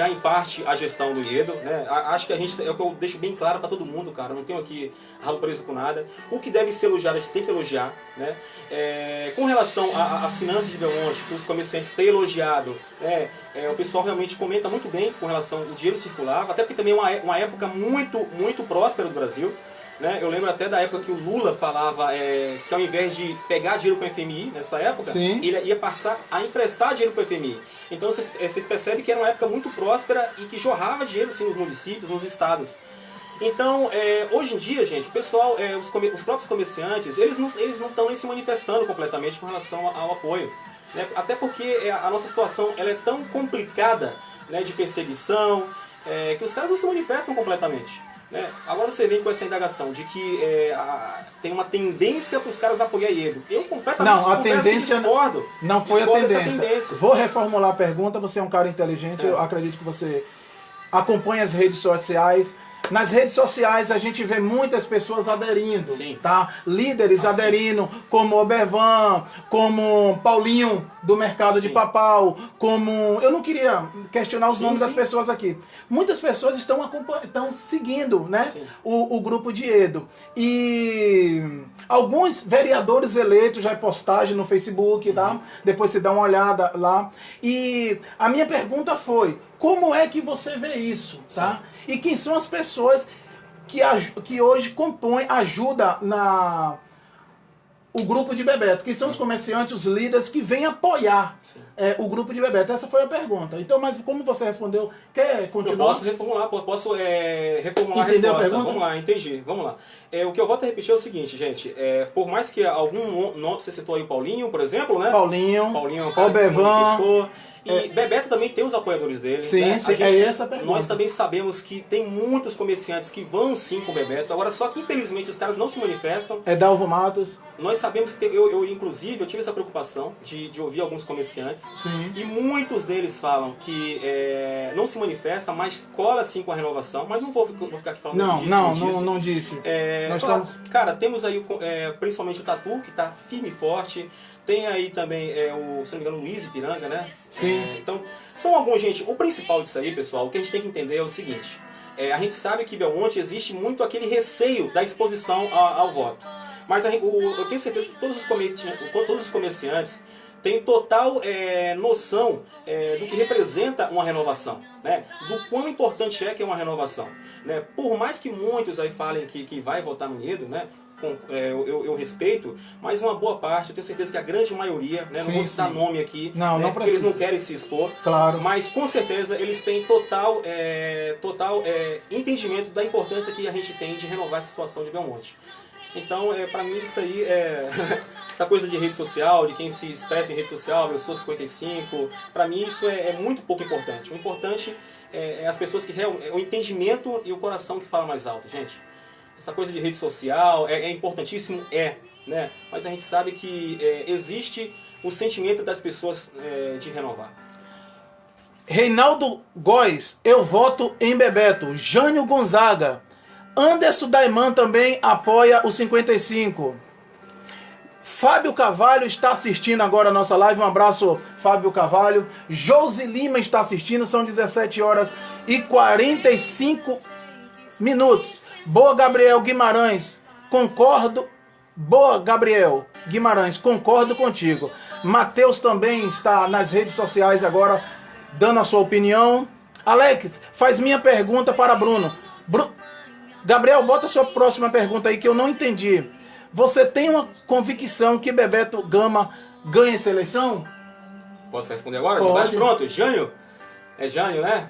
em parte a gestão do Iedo, né? Acho que é o que eu deixo bem claro para todo mundo, cara. Não tenho aqui rabo preso com nada. O que deve ser elogiado, a gente tem que elogiar, né? Com relação às finanças de Belmonte, que os comerciantes têm elogiado, né? O pessoal realmente comenta muito bem com relação ao dinheiro circulava, até porque também é uma época muito, muito próspera do Brasil. né? Eu lembro até da época que o Lula falava que ao invés de pegar dinheiro com o FMI, nessa época,
Sim.
ele ia passar a emprestar dinheiro para o FMI. Então vocês percebem que era uma época muito próspera e que jorrava dinheiro assim, nos municípios, nos estados. Então, hoje em dia, gente, o pessoal, os próprios comerciantes, eles não estão nem se manifestando completamente com relação ao apoio. Né? Até porque a nossa situação ela é tão complicada, né, de perseguição, que os caras não se manifestam completamente. Né? Agora você vem com essa indagação de que tem uma tendência para os caras apoiar Iedo. Eu completamente
não, a tendência
discordo.
Não foi a
tendência.
Vou reformular a pergunta, você é um cara inteligente, eu acredito que você acompanha as redes sociais. Nas redes sociais a gente vê muitas pessoas aderindo,
Sim.
tá? Líderes aderindo, como Obervan, como Paulinho do Mercado de Papau, como... Eu não queria questionar os nomes das pessoas aqui. Muitas pessoas estão seguindo, né? O grupo de Edo. E alguns vereadores eleitos, já é postagem no Facebook, tá? Depois você dá uma olhada lá. E a minha pergunta foi, como é que você vê isso, tá? E quem são as pessoas que hoje compõem, ajudam o grupo de Bebeto? Quem são os comerciantes, os líderes que vêm apoiar o grupo de Bebeto? Essa foi a pergunta. Então, mas como você respondeu, quer continuar?
Eu posso reformular, reformular
Entendeu
a resposta.
A pergunta?
Vamos lá, entendi. Vamos lá. O que eu volto a repetir é o seguinte, gente. Por mais que algum nome, você citou aí o Paulinho, por exemplo, né?
Paulinho,
é um cara que se manifestou. E Bebeto também tem os apoiadores dele.
Sim,
né?
sim, é essa a pergunta.
Nós também sabemos que tem muitos comerciantes que vão sim com o Bebeto. Agora, só que infelizmente os caras não se manifestam.
Dalvo Matos.
Nós sabemos que inclusive, eu tive essa preocupação de ouvir alguns comerciantes.
Sim.
E muitos deles falam que não se manifestam, mas cola sim com a renovação. Mas não vou ficar aqui falando disso.
Não disse.
Nós estamos... Cara, temos aí principalmente o Tatu, que está firme e forte. Tem aí também, se não me engano, o Luiz Ipiranga, né?
Sim.
Então, são alguns, gente. O principal disso aí, pessoal, o que a gente tem que entender é o seguinte. A gente sabe que em Belmonte existe muito aquele receio da exposição ao voto. Mas eu tenho certeza que todos os comerciantes têm total noção do que representa uma renovação. Né? Do quão importante que é uma renovação. Né? Por mais que muitos aí falem que vai votar no Iedo, né? Eu respeito, mas uma boa parte, eu tenho certeza que a grande maioria, né, não vou citar nome aqui,
não
porque eles não querem se expor,
claro.
Mas com certeza eles têm total entendimento da importância que a gente tem de renovar essa situação de Belmonte. Então, para mim isso aí essa coisa de rede social, de quem se expressa em rede social, eu sou 55, para mim isso é muito pouco importante. O importante é as pessoas que realmente, o entendimento e o coração que falam mais alto, gente. Essa coisa de rede social é importantíssimo, né? Mas a gente sabe que existe o sentimento das pessoas de renovar.
Reinaldo Góes, eu voto em Bebeto. Jânio Gonzaga. Anderson Daiman também apoia o 55. Fábio Carvalho está assistindo agora a nossa live. Um abraço, Fábio Carvalho. Josi Lima está assistindo. São 17 horas e 45 minutos. Boa, Gabriel Guimarães, concordo. Boa, Gabriel Guimarães, concordo contigo. Matheus também está nas redes sociais agora, dando a sua opinião. Alex, faz minha pergunta para Bruno. Gabriel, bota a sua próxima pergunta aí que eu não entendi. Você tem uma convicção que Bebeto Gama ganha essa eleição?
Posso responder agora?
Pode.
Pronto, Jânio? É Jânio, né?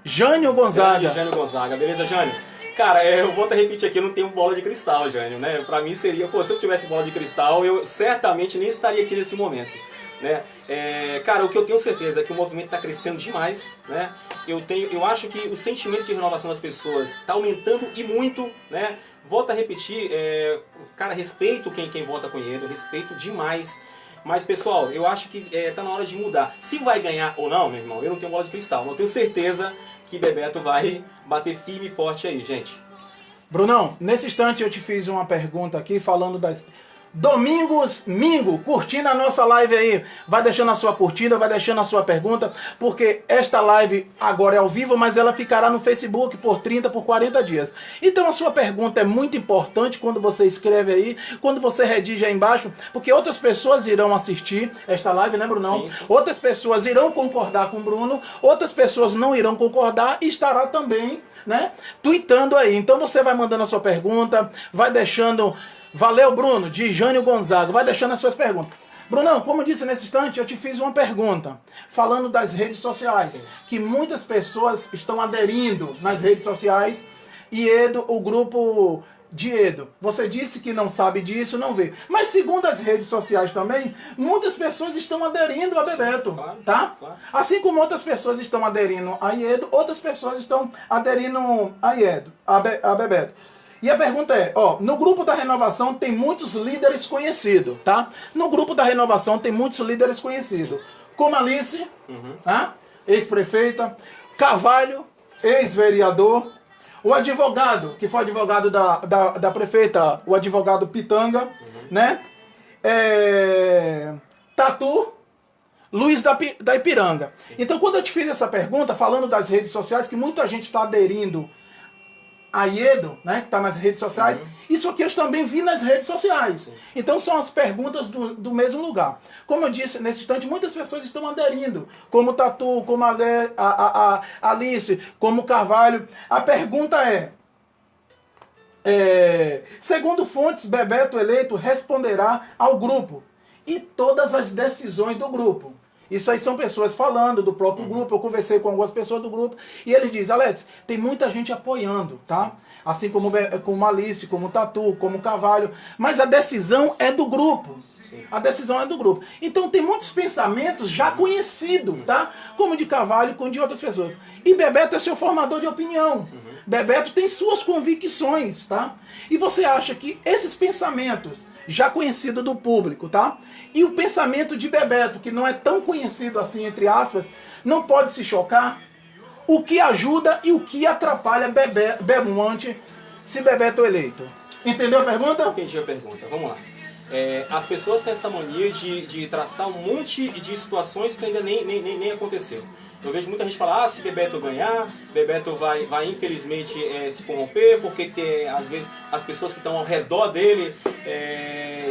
Jânio Gonzaga.
Jânio Gonzaga, beleza, Jânio? Cara, eu vou até repetir aqui, eu não tenho bola de cristal, Jânio, né? Pra mim seria, se eu tivesse bola de cristal, eu certamente nem estaria aqui nesse momento, né? Cara, o que eu tenho certeza é que o movimento está crescendo demais, né? Eu acho que o sentimento de renovação das pessoas está aumentando e muito, né? Volto a repetir, cara, respeito quem vota com ele, respeito demais. Mas, pessoal, eu acho que tá na hora de mudar. Se vai ganhar ou não, meu irmão, eu não tenho bola de cristal, mas eu tenho certeza que Bebeto vai bater firme e forte aí, gente.
Brunão, nesse instante eu te fiz uma pergunta aqui falando das... Domingos Mingo, curtindo a nossa live aí. Vai deixando a sua curtida, vai deixando a sua pergunta, porque esta live agora é ao vivo, mas ela ficará no Facebook por 30, por 40 dias. Então a sua pergunta é muito importante quando você escreve aí, quando você redige aí embaixo, porque outras pessoas irão assistir esta live, né, Brunão?
Sim.
Outras pessoas irão concordar com o Bruno, outras pessoas não irão concordar e estará também né, tweetando aí. Então você vai mandando a sua pergunta, vai deixando... Valeu, Bruno, de Jânio Gonzaga, vai deixando as suas perguntas. Brunão, como eu disse nesse instante, eu te fiz uma pergunta, falando das redes sociais, que muitas pessoas estão aderindo nas redes sociais, e Edo, o grupo de Edo, você disse que não sabe disso, não vê. Mas segundo as redes sociais também, muitas pessoas estão aderindo a Bebeto, tá? Assim como outras pessoas estão aderindo a Edo, outras pessoas estão aderindo a Edo, a Bebeto. E a pergunta é, ó, no grupo da renovação tem muitos líderes conhecidos, tá? No grupo da renovação tem muitos líderes conhecidos, como Alice, tá? Ex-prefeita, Carvalho, ex-vereador, o advogado, que foi advogado da prefeita, o advogado Pitanga, né? Tatu, Luiz da Ipiranga. Então, quando eu te fiz essa pergunta, falando das redes sociais, que muita gente está aderindo a Edo, né, que está nas redes sociais, isso aqui eu também vi nas redes sociais. Então são as perguntas do mesmo lugar. Como eu disse, nesse instante, muitas pessoas estão aderindo, como Tatu, como a Alice, como Carvalho. A pergunta segundo fontes, Bebeto eleito responderá ao grupo e todas as decisões do grupo. Isso aí são pessoas falando do próprio grupo. Eu conversei com algumas pessoas do grupo e eles dizem, Alex, tem muita gente apoiando, tá? Assim como Alice, como Tatu, como Carvalho. Mas a decisão é do grupo. A decisão é do grupo. Então tem muitos pensamentos já conhecidos, tá? Como de Carvalho, como de outras pessoas. E Bebeto é seu formador de opinião. Bebeto tem suas convicções, tá? E você acha que esses pensamentos já conhecidos do público, tá? E o pensamento de Bebeto, que não é tão conhecido assim, entre aspas, não pode se chocar? O que ajuda e o que atrapalha Belmonte se Bebeto eleito? Entendeu a pergunta?
Entendi a pergunta. Vamos lá. As pessoas têm essa mania de traçar um monte de situações que ainda nem aconteceu. Eu vejo muita gente falar, se Bebeto ganhar, Bebeto vai infelizmente se corromper, porque às vezes as pessoas que estão ao redor dele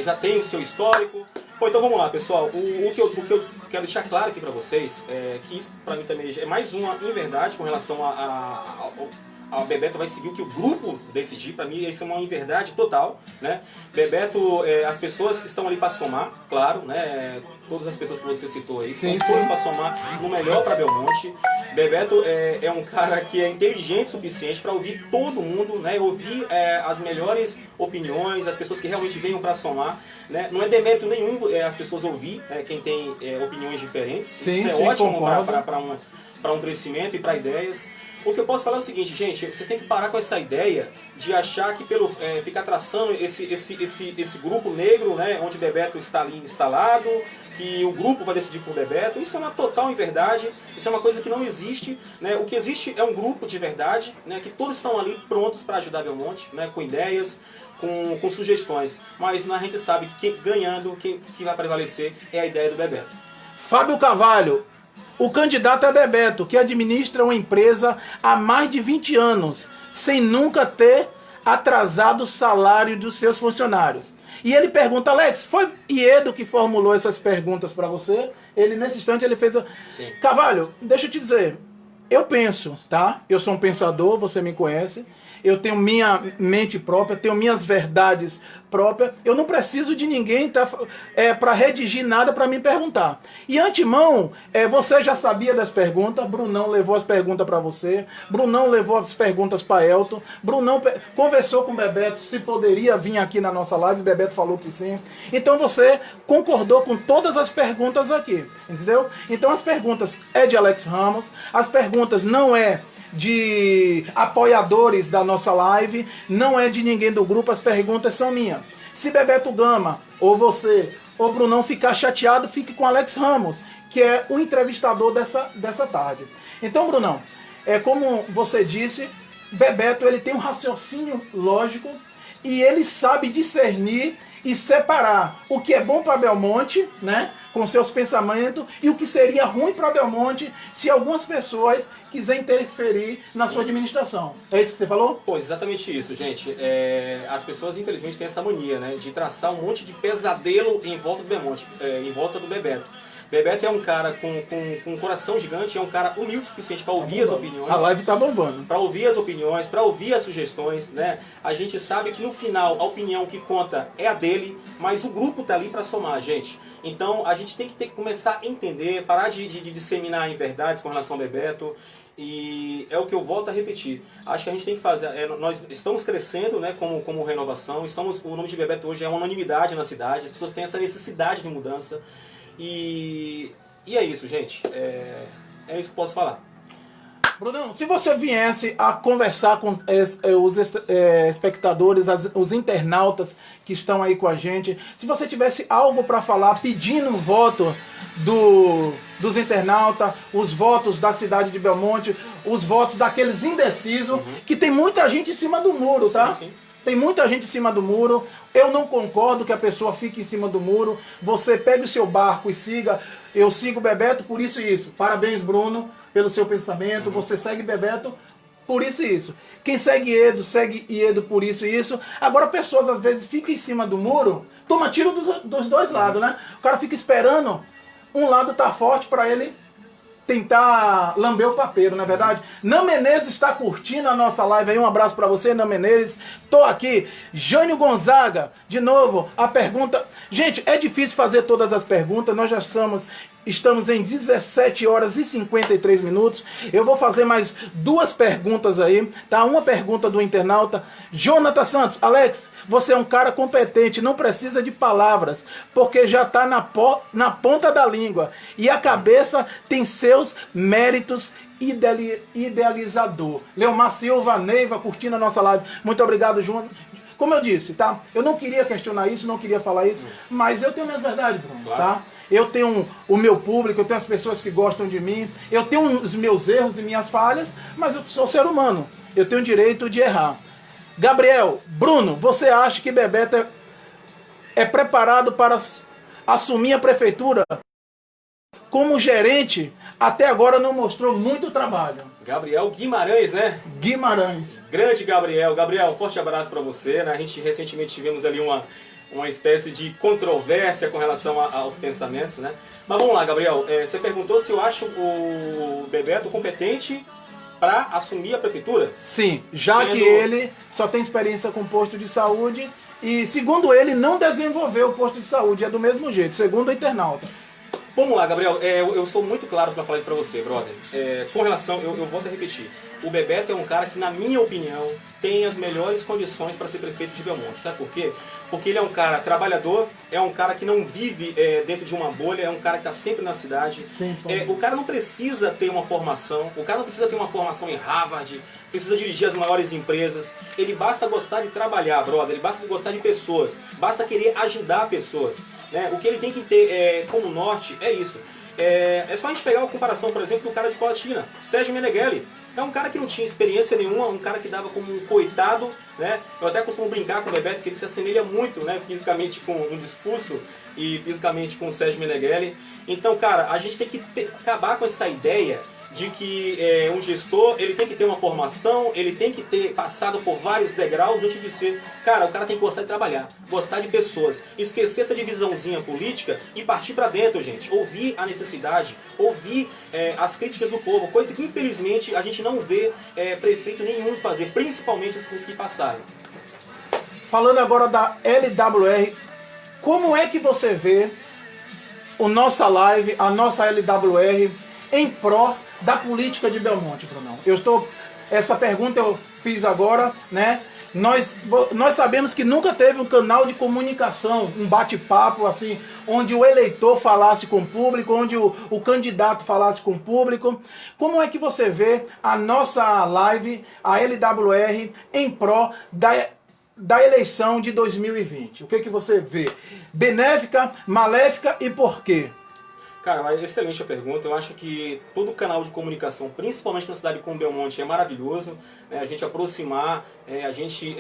já têm o seu histórico. Bom, então vamos lá, pessoal. O que eu quero deixar claro aqui para vocês é que isso para mim também é mais uma inverdade com relação a Bebeto vai seguir o que o grupo decidir. Para mim isso é uma inverdade total, né? Bebeto, as pessoas que estão ali para somar, claro, né? Todas as pessoas que você citou aí, são todas para somar no melhor para Belmonte. Bebeto é um cara que é inteligente o suficiente para ouvir todo mundo, né? Ouvir as melhores opiniões, as pessoas que realmente venham para somar, né? Não é demérito nenhum as pessoas ouvir quem tem opiniões diferentes. Isso é ótimo para um crescimento e para ideias. O que eu posso falar é o seguinte, gente, vocês têm que parar com essa ideia de achar que pelo ficar traçando esse grupo negro, né, onde Bebeto está ali instalado, que o grupo vai decidir por Bebeto. Isso é uma total inverdade, isso é uma coisa que não existe, né? O que existe é um grupo de verdade, né, que todos estão ali prontos para ajudar Belmonte, né, com ideias, com sugestões. Mas a gente sabe que quem vai prevalecer é a ideia do Bebeto.
Fábio Carvalho. O candidato é Bebeto, que administra uma empresa há mais de 20 anos, sem nunca ter atrasado o salário dos seus funcionários. E ele pergunta, Alex, foi Edo que formulou essas perguntas para você? Ele, nesse instante, ele fez...
Sim.
Carvalho, deixa eu te dizer, eu penso, tá? Eu sou um pensador, você me conhece. Eu tenho minha mente própria, tenho minhas verdades próprias. Eu não preciso de ninguém para redigir nada para me perguntar. E antemão, você já sabia das perguntas. Brunão levou as perguntas para você. Brunão levou as perguntas para Elton. Brunão conversou com o Bebeto se poderia vir aqui na nossa live. O Bebeto falou que sim. Então você concordou com todas as perguntas aqui. Entendeu? Então as perguntas é de Alex Ramos. As perguntas não é de apoiadores da nossa live, não é de ninguém do grupo, as perguntas são minhas. Se Bebeto Gama, ou você, ou Brunão ficar chateado, fique com Alex Ramos, que é o entrevistador dessa tarde. Então, Brunão, como você disse, Bebeto ele tem um raciocínio lógico e ele sabe discernir e separar o que é bom para Belmonte, né, com seus pensamentos, e o que seria ruim para Belmonte se algumas pessoas quiserem interferir na sua administração. É isso que você falou?
Pô, exatamente isso, gente. As pessoas, infelizmente, têm essa mania, né, de traçar um monte de pesadelo em volta do Belmonte, em volta do Bebeto. Bebeto é um cara com um coração gigante, é um cara humilde o suficiente para ouvir as opiniões.
A live tá bombando.
Para ouvir as opiniões, para ouvir as sugestões, né? A gente sabe que no final a opinião que conta é a dele, mas o grupo tá ali para somar, gente. Então a gente tem que começar a entender, parar de disseminar inverdades com relação ao Bebeto. E é o que eu volto a repetir. Acho que a gente tem que fazer. Nós estamos crescendo, né, como renovação. O nome de Bebeto hoje é uma unanimidade na cidade. As pessoas têm essa necessidade de mudança. E é isso, gente. É isso que eu posso falar.
Brunão, se você viesse a conversar com os espectadores, os internautas que estão aí com a gente, se você tivesse algo para falar, pedindo um voto dos internautas, os votos da cidade de Belmonte, os votos daqueles indecisos, que tem muita gente em cima do muro, tá?
Sim, sim.
Tem muita gente em cima do muro. Eu não concordo que a pessoa fique em cima do muro. Você pega o seu barco e siga. Eu sigo o Bebeto por isso e isso. Parabéns, Bruno, pelo seu pensamento. Você segue Bebeto por isso e isso. Quem segue Iedo por isso e isso. Agora, pessoas às vezes ficam em cima do muro, toma tiro dos dois lados, né? O cara fica esperando um lado tá forte para ele tentar lamber o papeiro, não é verdade? Nan Menezes está curtindo a nossa live aí, um abraço para você, Nan Menezes. Tô aqui, Jânio Gonzaga, de novo, a pergunta... Gente, é difícil fazer todas as perguntas, nós já estamos em 17 horas e 53 minutos. Eu vou fazer mais duas perguntas aí, tá? Uma pergunta do internauta. Jonathan Santos, Alex, você é um cara competente, não precisa de palavras, porque já tá na ponta da língua. E a cabeça tem seus méritos idealizador. Leomar Silva, Neiva, curtindo a nossa live. Muito obrigado, João. Como eu disse, tá? Eu não queria questionar isso, não queria falar isso, mas eu tenho minhas verdades, Bruno,
claro.
Tá? Eu tenho o meu público, eu tenho as pessoas que gostam de mim, eu tenho os meus erros e minhas falhas, mas eu sou ser humano, eu tenho o direito de errar. Gabriel, Bruno, você acha que Bebeto é preparado para assumir a prefeitura? Como gerente, até agora não mostrou muito trabalho.
Gabriel Guimarães, né?
Guimarães.
Grande Gabriel. Gabriel, um forte abraço para você, né? A gente recentemente tivemos ali uma espécie de controvérsia com relação aos pensamentos, né? Mas vamos lá, Gabriel. Você perguntou se eu acho o Bebeto competente para assumir a prefeitura?
Sim, já que ele só tem experiência com posto de saúde e, segundo ele, não desenvolveu o posto de saúde. É do mesmo jeito, segundo o internauta.
Vamos lá, Gabriel. Eu sou muito claro para falar isso para você, brother. Com relação, eu volto a repetir. O Bebeto é um cara que, na minha opinião, tem as melhores condições para ser prefeito de Belmonte. Sabe por quê? Porque ele é um cara trabalhador, é um cara que não vive dentro de uma bolha, é um cara que está sempre na cidade.
Sim,
o cara não precisa ter uma formação, o cara não precisa ter uma formação em Harvard, precisa dirigir as maiores empresas. Ele basta gostar de trabalhar, brother, ele basta gostar de pessoas, basta querer ajudar pessoas. Né? O que ele tem que ter como norte é isso. É só a gente pegar uma comparação, por exemplo, do cara de Colatina, Sérgio Meneghelli. É um cara que não tinha experiência nenhuma, um cara que dava como um coitado, né? Eu até costumo brincar com o Bebeto que ele se assemelha muito, né, fisicamente com um discurso e fisicamente com o Sérgio Meneghelli. Então, cara, a gente tem que acabar com essa ideia de que um gestor, ele tem que ter uma formação, ele tem que ter passado por vários degraus antes de ser... Cara, o cara tem que gostar de trabalhar, gostar de pessoas, esquecer essa divisãozinha política e partir pra dentro, gente. Ouvir a necessidade, ouvir as críticas do povo, coisa que infelizmente a gente não vê prefeito nenhum fazer, principalmente os que passaram.
Falando agora da LWR, como é que você vê a nossa live, a nossa LWR em pró da política de Belmonte, Brunão? Essa pergunta eu fiz agora, né? Nós sabemos que nunca teve um canal de comunicação, um bate-papo assim, onde o eleitor falasse com o público, onde o candidato falasse com o público. Como é que você vê a nossa live, a LWR, em pró da eleição de 2020? O que você vê? Benéfica, maléfica e por quê?
Cara, excelente a pergunta. Eu acho que todo canal de comunicação, principalmente na cidade como Belmonte, é maravilhoso. Né? A gente aproximar, a gente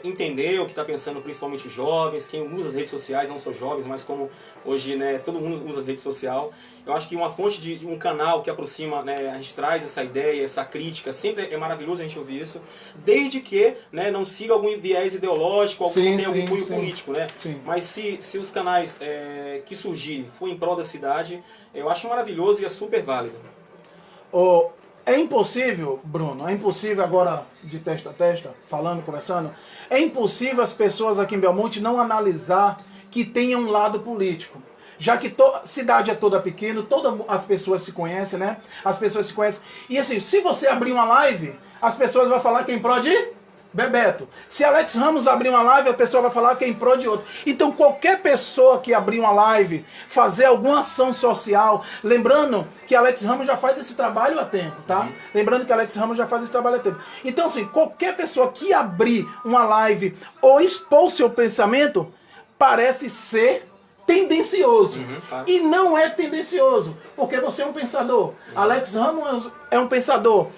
entender o que está pensando principalmente os jovens, quem usa as redes sociais, não só jovens, mas como hoje, né, todo mundo usa rede social. Eu acho que uma fonte de um canal que aproxima, né, a gente traz essa ideia, essa crítica, sempre é maravilhoso a gente ouvir isso, desde que, né, não siga algum viés ideológico, tenha algum cunho político, né?
Sim.
Mas se os canais que surgirem for em prol da cidade, eu acho maravilhoso e é super válido.
É impossível, Bruno, é impossível agora, de testa a testa, falando, conversando, é impossível as pessoas aqui em Belmonte não analisar que tenha um lado político. Já que a cidade é toda pequena, todas as pessoas se conhecem, né? As pessoas se conhecem. E assim, se você abrir uma live, as pessoas vão falar que é em prol de Bebeto. Se Alex Ramos abrir uma live, a pessoa vai falar que é em prol de outro. Então qualquer pessoa que abrir uma live, fazer alguma ação social, lembrando que Alex Ramos já faz esse trabalho há tempo, tá? Lembrando que Alex Ramos já faz esse trabalho há tempo. Então assim, qualquer pessoa que abrir uma live ou expor seu pensamento, parece ser tendencioso. E não é tendencioso, porque você é um pensador. Alex Ramos é um pensador.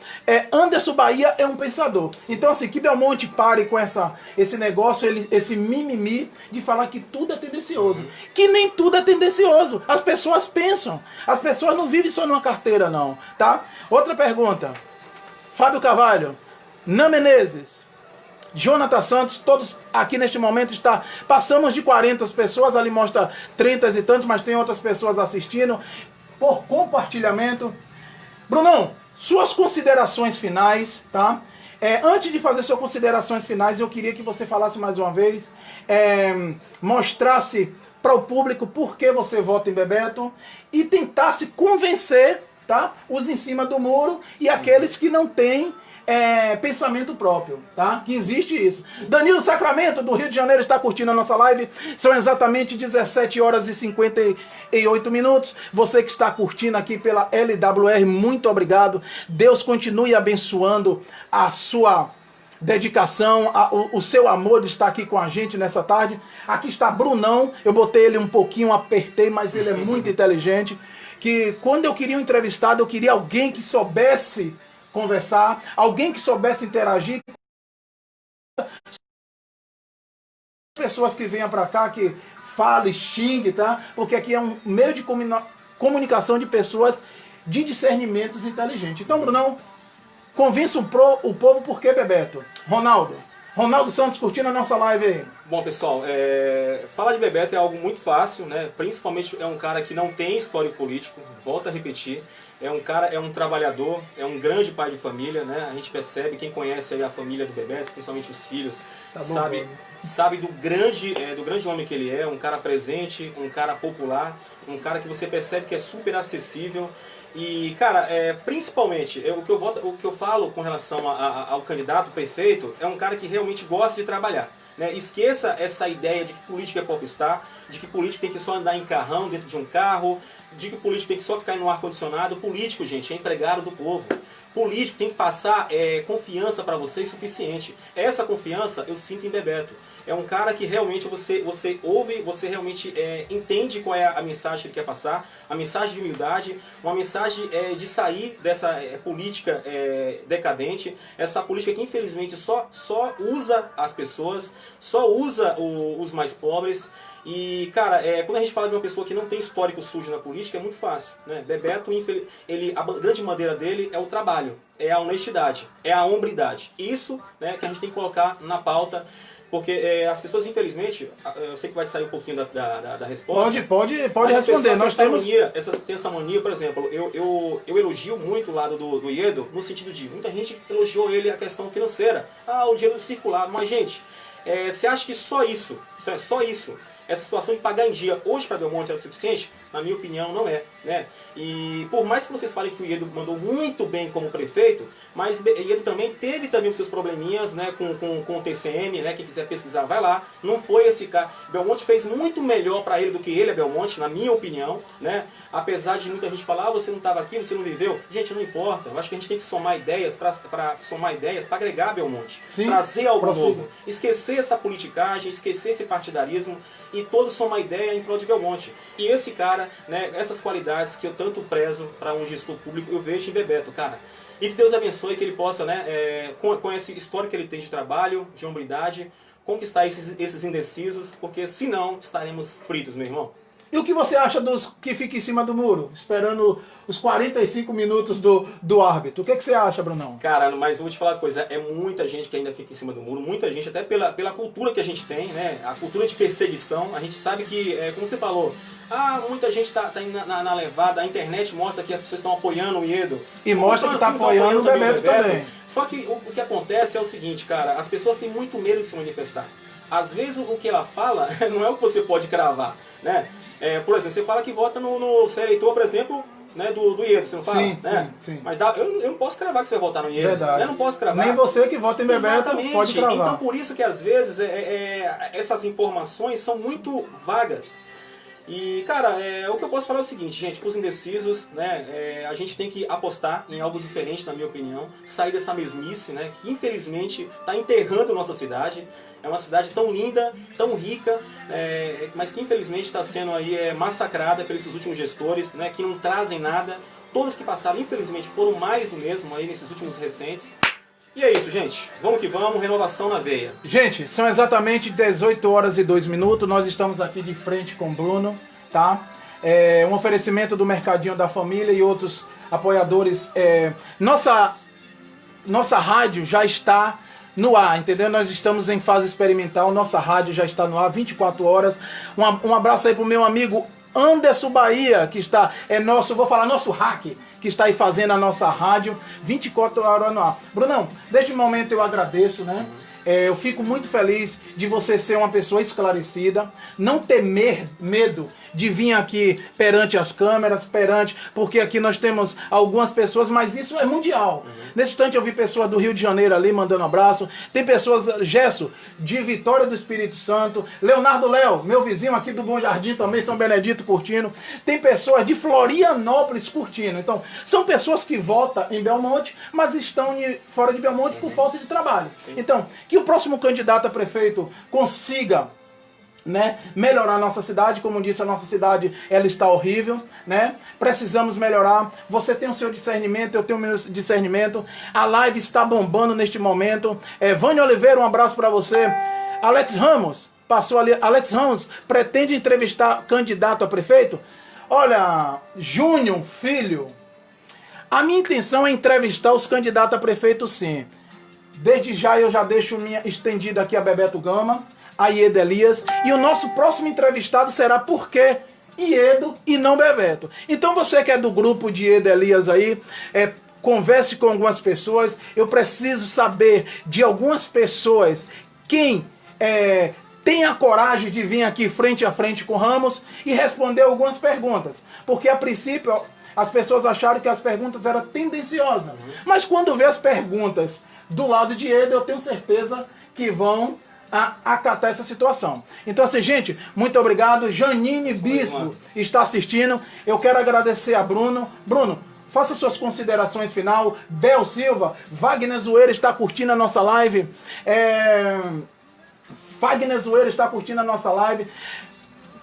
Anderson Bahia é um pensador. Então assim, que Belmonte pare com esse negócio, esse mimimi de falar que tudo é tendencioso. Que nem tudo é tendencioso. As pessoas pensam. As pessoas não vivem só numa carteira, não. Tá? Outra pergunta. Fábio Carvalho, Nan Menezes, Jonathan Santos, todos aqui neste momento passamos de 40 pessoas, ali mostra 30 e tantos, mas tem outras pessoas assistindo por compartilhamento. Brunão, suas considerações finais, tá? Antes de fazer suas considerações finais, eu queria que você falasse mais uma vez, mostrasse para o público por que você vota em Bebeto e tentasse convencer, tá, os em cima do muro e aqueles que não têm pensamento próprio, tá? Que existe isso. Danilo Sacramento, do Rio de Janeiro, está curtindo a nossa live. São exatamente 17 horas e 58 minutos. Você que está curtindo aqui pela LWR, muito obrigado. Deus continue abençoando a sua dedicação, o seu amor de estar aqui com a gente nessa tarde. Aqui está Brunão. Eu botei ele um pouquinho, apertei, mas ele é muito inteligente. Que quando eu queria um entrevistado, eu queria alguém que soubesse conversar, alguém que soubesse interagir. Pessoas que venham para cá, que fale, xingue, tá? Porque aqui é um meio de comunicação de pessoas de discernimentos inteligentes. Então, Brunão, convença o povo por que Bebeto. Ronaldo Santos curtindo a nossa live aí.
Bom, pessoal, falar de Bebeto é algo muito fácil, né? Principalmente é um cara que não tem histórico político, volto a repetir. É um trabalhador, é um grande pai de família, né? A gente percebe, quem conhece aí a família do Bebeto, principalmente os filhos, sabe do grande homem que ele é, um cara presente, um cara popular, um cara que você percebe que é super acessível. E, cara, principalmente, o que eu falo com relação ao candidato perfeito, é um cara que realmente gosta de trabalhar. Né? Esqueça essa ideia de que político é popstar, de que político tem que só andar em carrão dentro de um carro, de que político tem que só ficar no ar-condicionado. Político, gente, é empregado do povo. Político tem que passar confiança para você suficiente. Essa confiança eu sinto em Bebeto. É um cara que realmente você ouve, você realmente entende qual é a mensagem que ele quer passar, a mensagem de humildade, uma mensagem de sair dessa política decadente, essa política que infelizmente só usa as pessoas, só usa os mais pobres. E, cara, quando a gente fala de uma pessoa que não tem histórico sujo na política, é muito fácil. Né? Bebeto, a grande bandeira dele é o trabalho, é a honestidade, é a hombridade. Isso, né, que a gente tem que colocar na pauta. Porque as pessoas, infelizmente, eu sei que vai sair um pouquinho da resposta.
Pode responder. Nós temos
tem essa mania, por exemplo, eu elogio muito o lado do Iedo, no sentido de, muita gente elogiou ele a questão financeira. O dinheiro circular. Mas, gente, você acha que só isso, essa situação de pagar em dia hoje para Belmonte é o suficiente? Na minha opinião, não é. Né? E por mais que vocês falem que o Iedo mandou muito bem como prefeito, mas Iedo também teve os seus probleminhas, né, com o TCM, né, quem quiser pesquisar vai lá. Não foi esse cara. Belmonte fez muito melhor para ele do que ele é Belmonte, na minha opinião. Né? Apesar de muita gente falar, você não estava aqui, você não viveu. Gente, não importa. Eu acho que a gente tem que somar ideias para agregar Belmonte. Sim, trazer algo novo. Esquecer essa politicagem, esquecer esse partidarismo e todos somar ideia em prol de Belmonte. E esse cara, né, essas qualidades que eu tanto prezo para um gestor público, eu vejo em Bebeto, cara. E que Deus abençoe, que ele possa, né, com esse histórico que ele tem de trabalho, de hombridade, conquistar esses indecisos, porque senão estaremos fritos, meu irmão.
E o que você acha dos que ficam em cima do muro, esperando os 45 minutos do árbitro? O que você acha, Brunão?
Cara, mas eu vou te falar uma coisa, é muita gente que ainda fica em cima do muro, muita gente, até pela cultura que a gente tem, né? A cultura de perseguição, a gente sabe que, como você falou, muita gente tá indo na levada, a internet mostra que as pessoas estão apoiando o Iedo.
E mostra que tá apoiando o Bebeto também.
Só que o que acontece é o seguinte, cara, as pessoas têm muito medo de se manifestar. Às vezes o que ela fala não é o que você pode cravar, né? Por exemplo, você fala que vota você é eleitor, por exemplo, né, do Iedo, você não fala?
Sim,
né?
sim.
Mas eu não posso cravar que você vai votar no Iedo.
Verdade.
Eu não posso cravar.
Nem você que vota em Bebeto
Exatamente.
pode cravar.
Então por isso que às vezes essas informações são muito vagas. E, cara, o que eu posso falar é o seguinte, gente, para os indecisos, né, a gente tem que apostar em algo diferente, na minha opinião, sair dessa mesmice, né, que infelizmente está enterrando nossa cidade. É uma cidade tão linda, tão rica, mas que infelizmente está sendo aí massacrada pelos últimos gestores, né, que não trazem nada. Todos que passaram, infelizmente, foram mais do mesmo aí nesses últimos recentes. E é isso, gente. Vamos que vamos, renovação na veia.
Gente, são exatamente 18 horas e 2 minutos. Nós estamos aqui de frente com o Bruno, tá? Um oferecimento do Mercadinho da Família e outros apoiadores. Nossa rádio já está no ar, entendeu? Nós estamos em fase experimental. Nossa rádio já está no ar 24 horas. Um abraço aí pro meu amigo Anderson Bahia, que está, nosso hack, que está aí fazendo a nossa rádio 24 horas no ar. Brunão, desde o momento eu agradeço, né? Eu fico muito feliz de você ser uma pessoa esclarecida, não temer medo de vir aqui perante as câmeras, porque aqui nós temos algumas pessoas, mas isso é mundial. Nesse instante eu vi pessoas do Rio de Janeiro ali mandando abraço, tem pessoas, Gesso, de Vitória do Espírito Santo, Leonardo Léo, meu vizinho aqui do Bom Jardim também, São Benedito curtindo, tem pessoas de Florianópolis curtindo. Então, são pessoas que votam em Belmonte, mas estão fora de Belmonte por falta de trabalho. Então, que o próximo candidato a prefeito consiga, né, melhorar a nossa cidade. Como disse, a nossa cidade ela está horrível, né? Precisamos melhorar. Você tem o seu discernimento, eu tenho o meu discernimento. A live está bombando neste momento. Vânia Oliveira, um abraço para você. Alex Ramos passou ali. Alex Ramos pretende entrevistar candidato a prefeito? Olha, Júnior Filho, a minha intenção é entrevistar os candidatos a prefeito, sim. Desde já eu já deixo minha estendida aqui a Bebeto Gama, a Iedo Elias, e o nosso próximo entrevistado será por que Iedo e não Bebeto. Então você que é do grupo de Iedo Elias aí, converse com algumas pessoas. Eu preciso saber de algumas pessoas quem tem a coragem de vir aqui frente a frente com Ramos e responder algumas perguntas. Porque a princípio as pessoas acharam que as perguntas eram tendenciosas. Mas quando vê as perguntas do lado de Iedo, eu tenho certeza que vão acatar essa situação. Então assim, gente, muito obrigado. Janine Bispo está assistindo. Eu quero agradecer a Bruno. Bruno, faça suas considerações final. Bel Silva, Wagner Zoeira está curtindo a nossa live. Wagner Zoeira está curtindo a nossa live.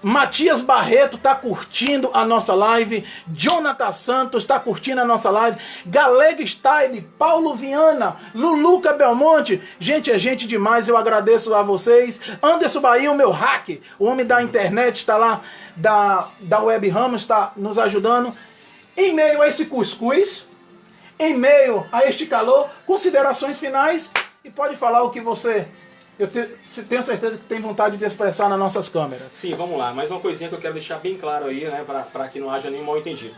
Matias Barreto está curtindo a nossa live. Jonathan Santos está curtindo a nossa live. Galega Style, Paulo Viana, Luluca Belmonte. Gente, é gente demais, eu agradeço a vocês. Anderson Bahia, o meu hack, o homem da internet, está lá, da Web Ramos, está nos ajudando. Em meio a esse cuscuz, em meio a este calor, considerações finais e pode falar o que você... Eu tenho certeza que tem vontade de expressar nas nossas câmeras.
Sim, vamos lá. Mais uma coisinha que eu quero deixar bem claro aí, né, para que não haja nenhum mal entendido.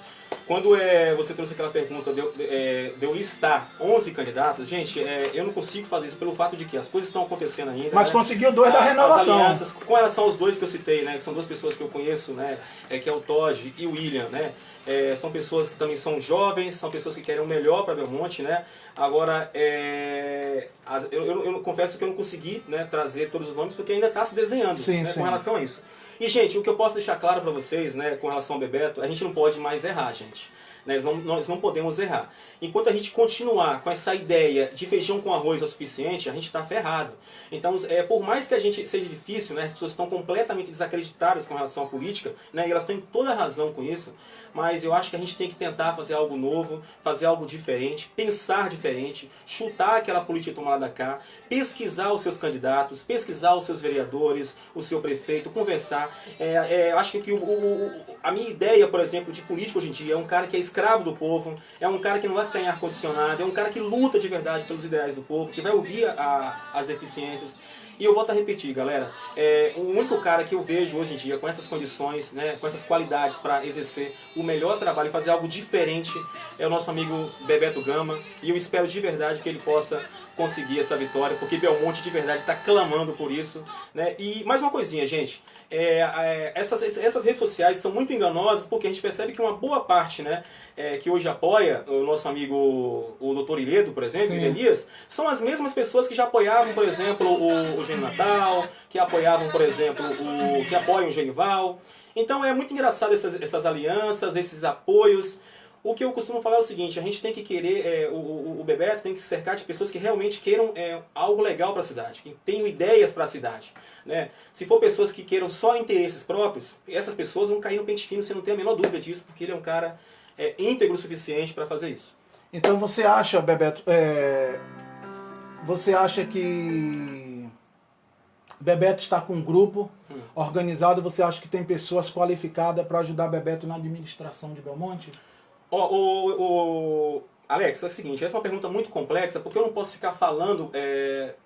Quando você trouxe aquela pergunta de eu listar 11 candidatos, gente, eu não consigo fazer isso pelo fato de que as coisas estão acontecendo ainda.
Mas
né?
conseguiu dois da renovação.
As alianças, com relação aos dois que eu citei, né, que são duas pessoas que eu conheço, né, que é o Todd e o William, né, são pessoas que também são jovens, são pessoas que querem o melhor para Belmonte, né. Agora, eu confesso que eu não consegui, né, trazer todos os nomes porque ainda está se desenhando,
sim,
né,
sim.
com relação a isso. E, gente, o que eu posso deixar claro para vocês, né, com relação ao Bebeto, a gente não pode mais errar, gente. Nós não podemos errar. Enquanto a gente continuar com essa ideia de feijão com arroz é o suficiente, a gente está ferrado. Então, por mais que a gente seja difícil, né, as pessoas estão completamente desacreditadas com relação à política, né, e elas têm toda a razão com isso, mas eu acho que a gente tem que tentar fazer algo novo, fazer algo diferente, pensar diferente, chutar aquela política tomada da cá, pesquisar os seus candidatos, pesquisar os seus vereadores, o seu prefeito, conversar. Eu acho que a minha ideia, por exemplo, de político hoje em dia é um cara que é escravo do povo, é um cara que não vai ficar em ar-condicionado, é um cara que luta de verdade pelos ideais do povo, que vai ouvir as deficiências. E eu volto a repetir, galera, o único cara que eu vejo hoje em dia com essas condições, né, com essas qualidades para exercer o melhor trabalho e fazer algo diferente é o nosso amigo Bebeto Gama. E eu espero de verdade que ele possa conseguir essa vitória, porque Belmonte de verdade está clamando por isso, né? E mais uma coisinha, gente. Essas redes sociais são muito enganosas porque a gente percebe que uma boa parte, né, que hoje apoia o nosso amigo o Dr. Iledo, por exemplo, e Elias, são as mesmas pessoas que já apoiavam, por exemplo, o Gênio Natal, que apoiavam, por exemplo, que apoiam o Genival. Então é muito engraçado essas alianças, esses apoios. O que eu costumo falar é o seguinte: a gente tem que querer, o Bebeto tem que se cercar de pessoas que realmente queiram algo legal para a cidade, que tenham ideias para a cidade, né? Se for pessoas que queiram só interesses próprios, essas pessoas vão cair no pente fino, você não tem a menor dúvida disso, porque ele é um cara íntegro o suficiente para fazer isso.
Então você acha, Bebeto, você acha que Bebeto está com um grupo organizado, você acha que tem pessoas qualificadas para ajudar Bebeto na administração de Belmonte?
Alex, é o seguinte, essa é uma pergunta muito complexa, porque eu não posso ficar falando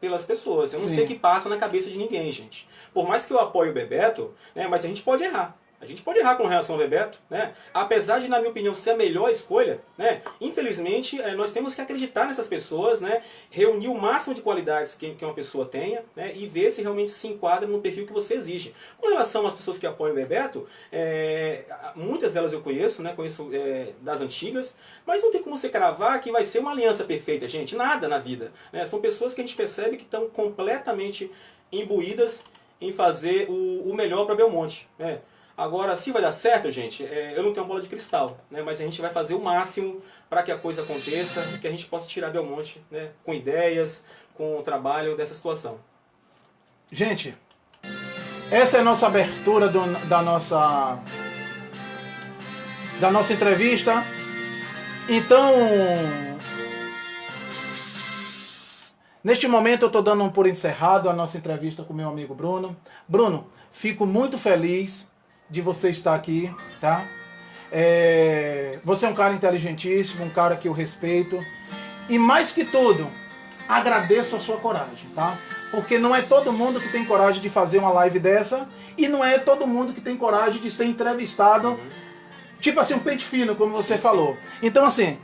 pelas pessoas. Eu não sei o que passa na cabeça de ninguém, gente. Por mais que eu apoie o Bebeto, né, mas a gente pode errar. A gente pode errar com relação ao Bebeto, né? Apesar de, na minha opinião, ser a melhor escolha, né? Infelizmente, nós temos que acreditar nessas pessoas, né? Reunir o máximo de qualidades que uma pessoa tenha, né? E ver se realmente se enquadra no perfil que você exige. Com relação às pessoas que apoiam o Bebeto, muitas delas eu conheço, né? Conheço das antigas, mas não tem como você cravar que vai ser uma aliança perfeita, gente. Nada na vida, né? São pessoas que a gente percebe que estão completamente imbuídas em fazer o melhor para Belmonte, né? Agora, se vai dar certo, gente, eu não tenho bola de cristal, né? Mas a gente vai fazer o máximo para que a coisa aconteça e que a gente possa tirar Belmonte, né, com ideias, com o trabalho dessa situação.
Gente, essa é a nossa abertura da nossa entrevista. Então, neste momento eu estou dando por encerrado a nossa entrevista com meu amigo Bruno. Bruno, fico muito feliz de você estar aqui, tá? Você é um cara inteligentíssimo, um cara que eu respeito. E mais que tudo, agradeço a sua coragem, tá? Porque não é todo mundo que tem coragem de fazer uma live dessa, e não é todo mundo que tem coragem de ser entrevistado, tipo assim, um pente fino, como você falou. Então, assim,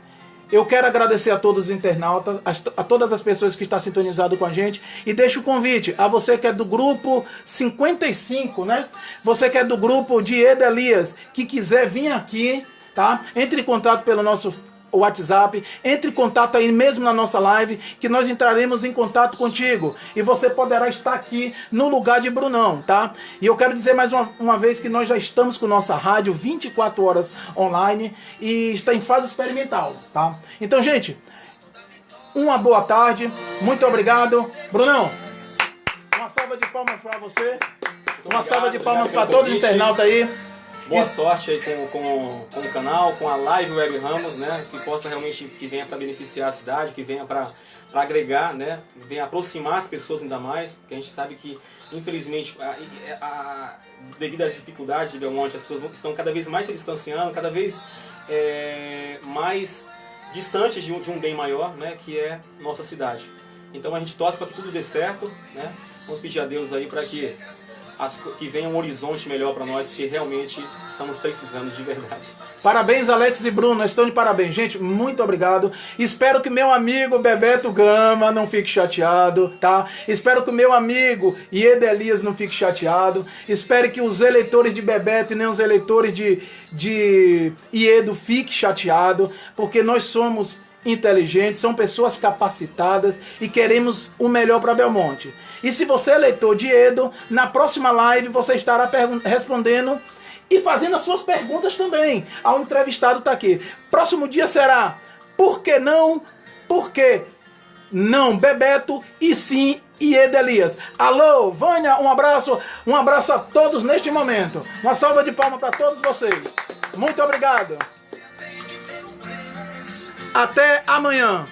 eu quero agradecer a todos os internautas, a todas as pessoas que estão sintonizadas com a gente, e deixo o convite a você que é do grupo 55, né? Você que é do grupo de Elias, que quiser vir aqui, tá? Entre em contato pelo nosso WhatsApp, entre em contato aí mesmo na nossa live, que nós entraremos em contato contigo, e você poderá estar aqui no lugar de Brunão, tá? E eu quero dizer mais uma vez que nós já estamos com nossa rádio 24 horas online e está em fase experimental, tá? Então, gente, uma boa tarde, muito obrigado. Brunão, uma salva de palmas para você, uma salva de palmas para todos os internautas aí.
Boa sorte aí com o canal, com a live Web Ramos, né? Que possa realmente, que venha para beneficiar a cidade, que venha para agregar, né? Venha aproximar as pessoas ainda mais, porque a gente sabe que, infelizmente, devido às dificuldades de Belmonte, as pessoas estão cada vez mais se distanciando, cada vez mais distantes de um bem maior, né? Que é nossa cidade. Então a gente torce para que tudo dê certo, né? Vamos pedir a Deus aí para que venha um horizonte melhor para nós, porque realmente estamos precisando de verdade.
Parabéns, Alex e Bruno, estão de parabéns. Gente, muito obrigado. Espero que meu amigo Bebeto Gama não fique chateado, tá? Espero que o meu amigo Ieda Elias não fique chateado. Espero que os eleitores de Bebeto e nem os eleitores de Iedo fiquem chateados, porque nós somos inteligentes, são pessoas capacitadas e queremos o melhor para Belmonte. E se você é eleitor de Iedo, na próxima live você estará respondendo e fazendo as suas perguntas também. Ao entrevistado está aqui. Próximo dia será por que não? Por que não Bebeto e sim Ieda Elias? Alô, Vânia, um abraço a todos neste momento. Uma salva de palmas para todos vocês. Muito obrigado. Até amanhã.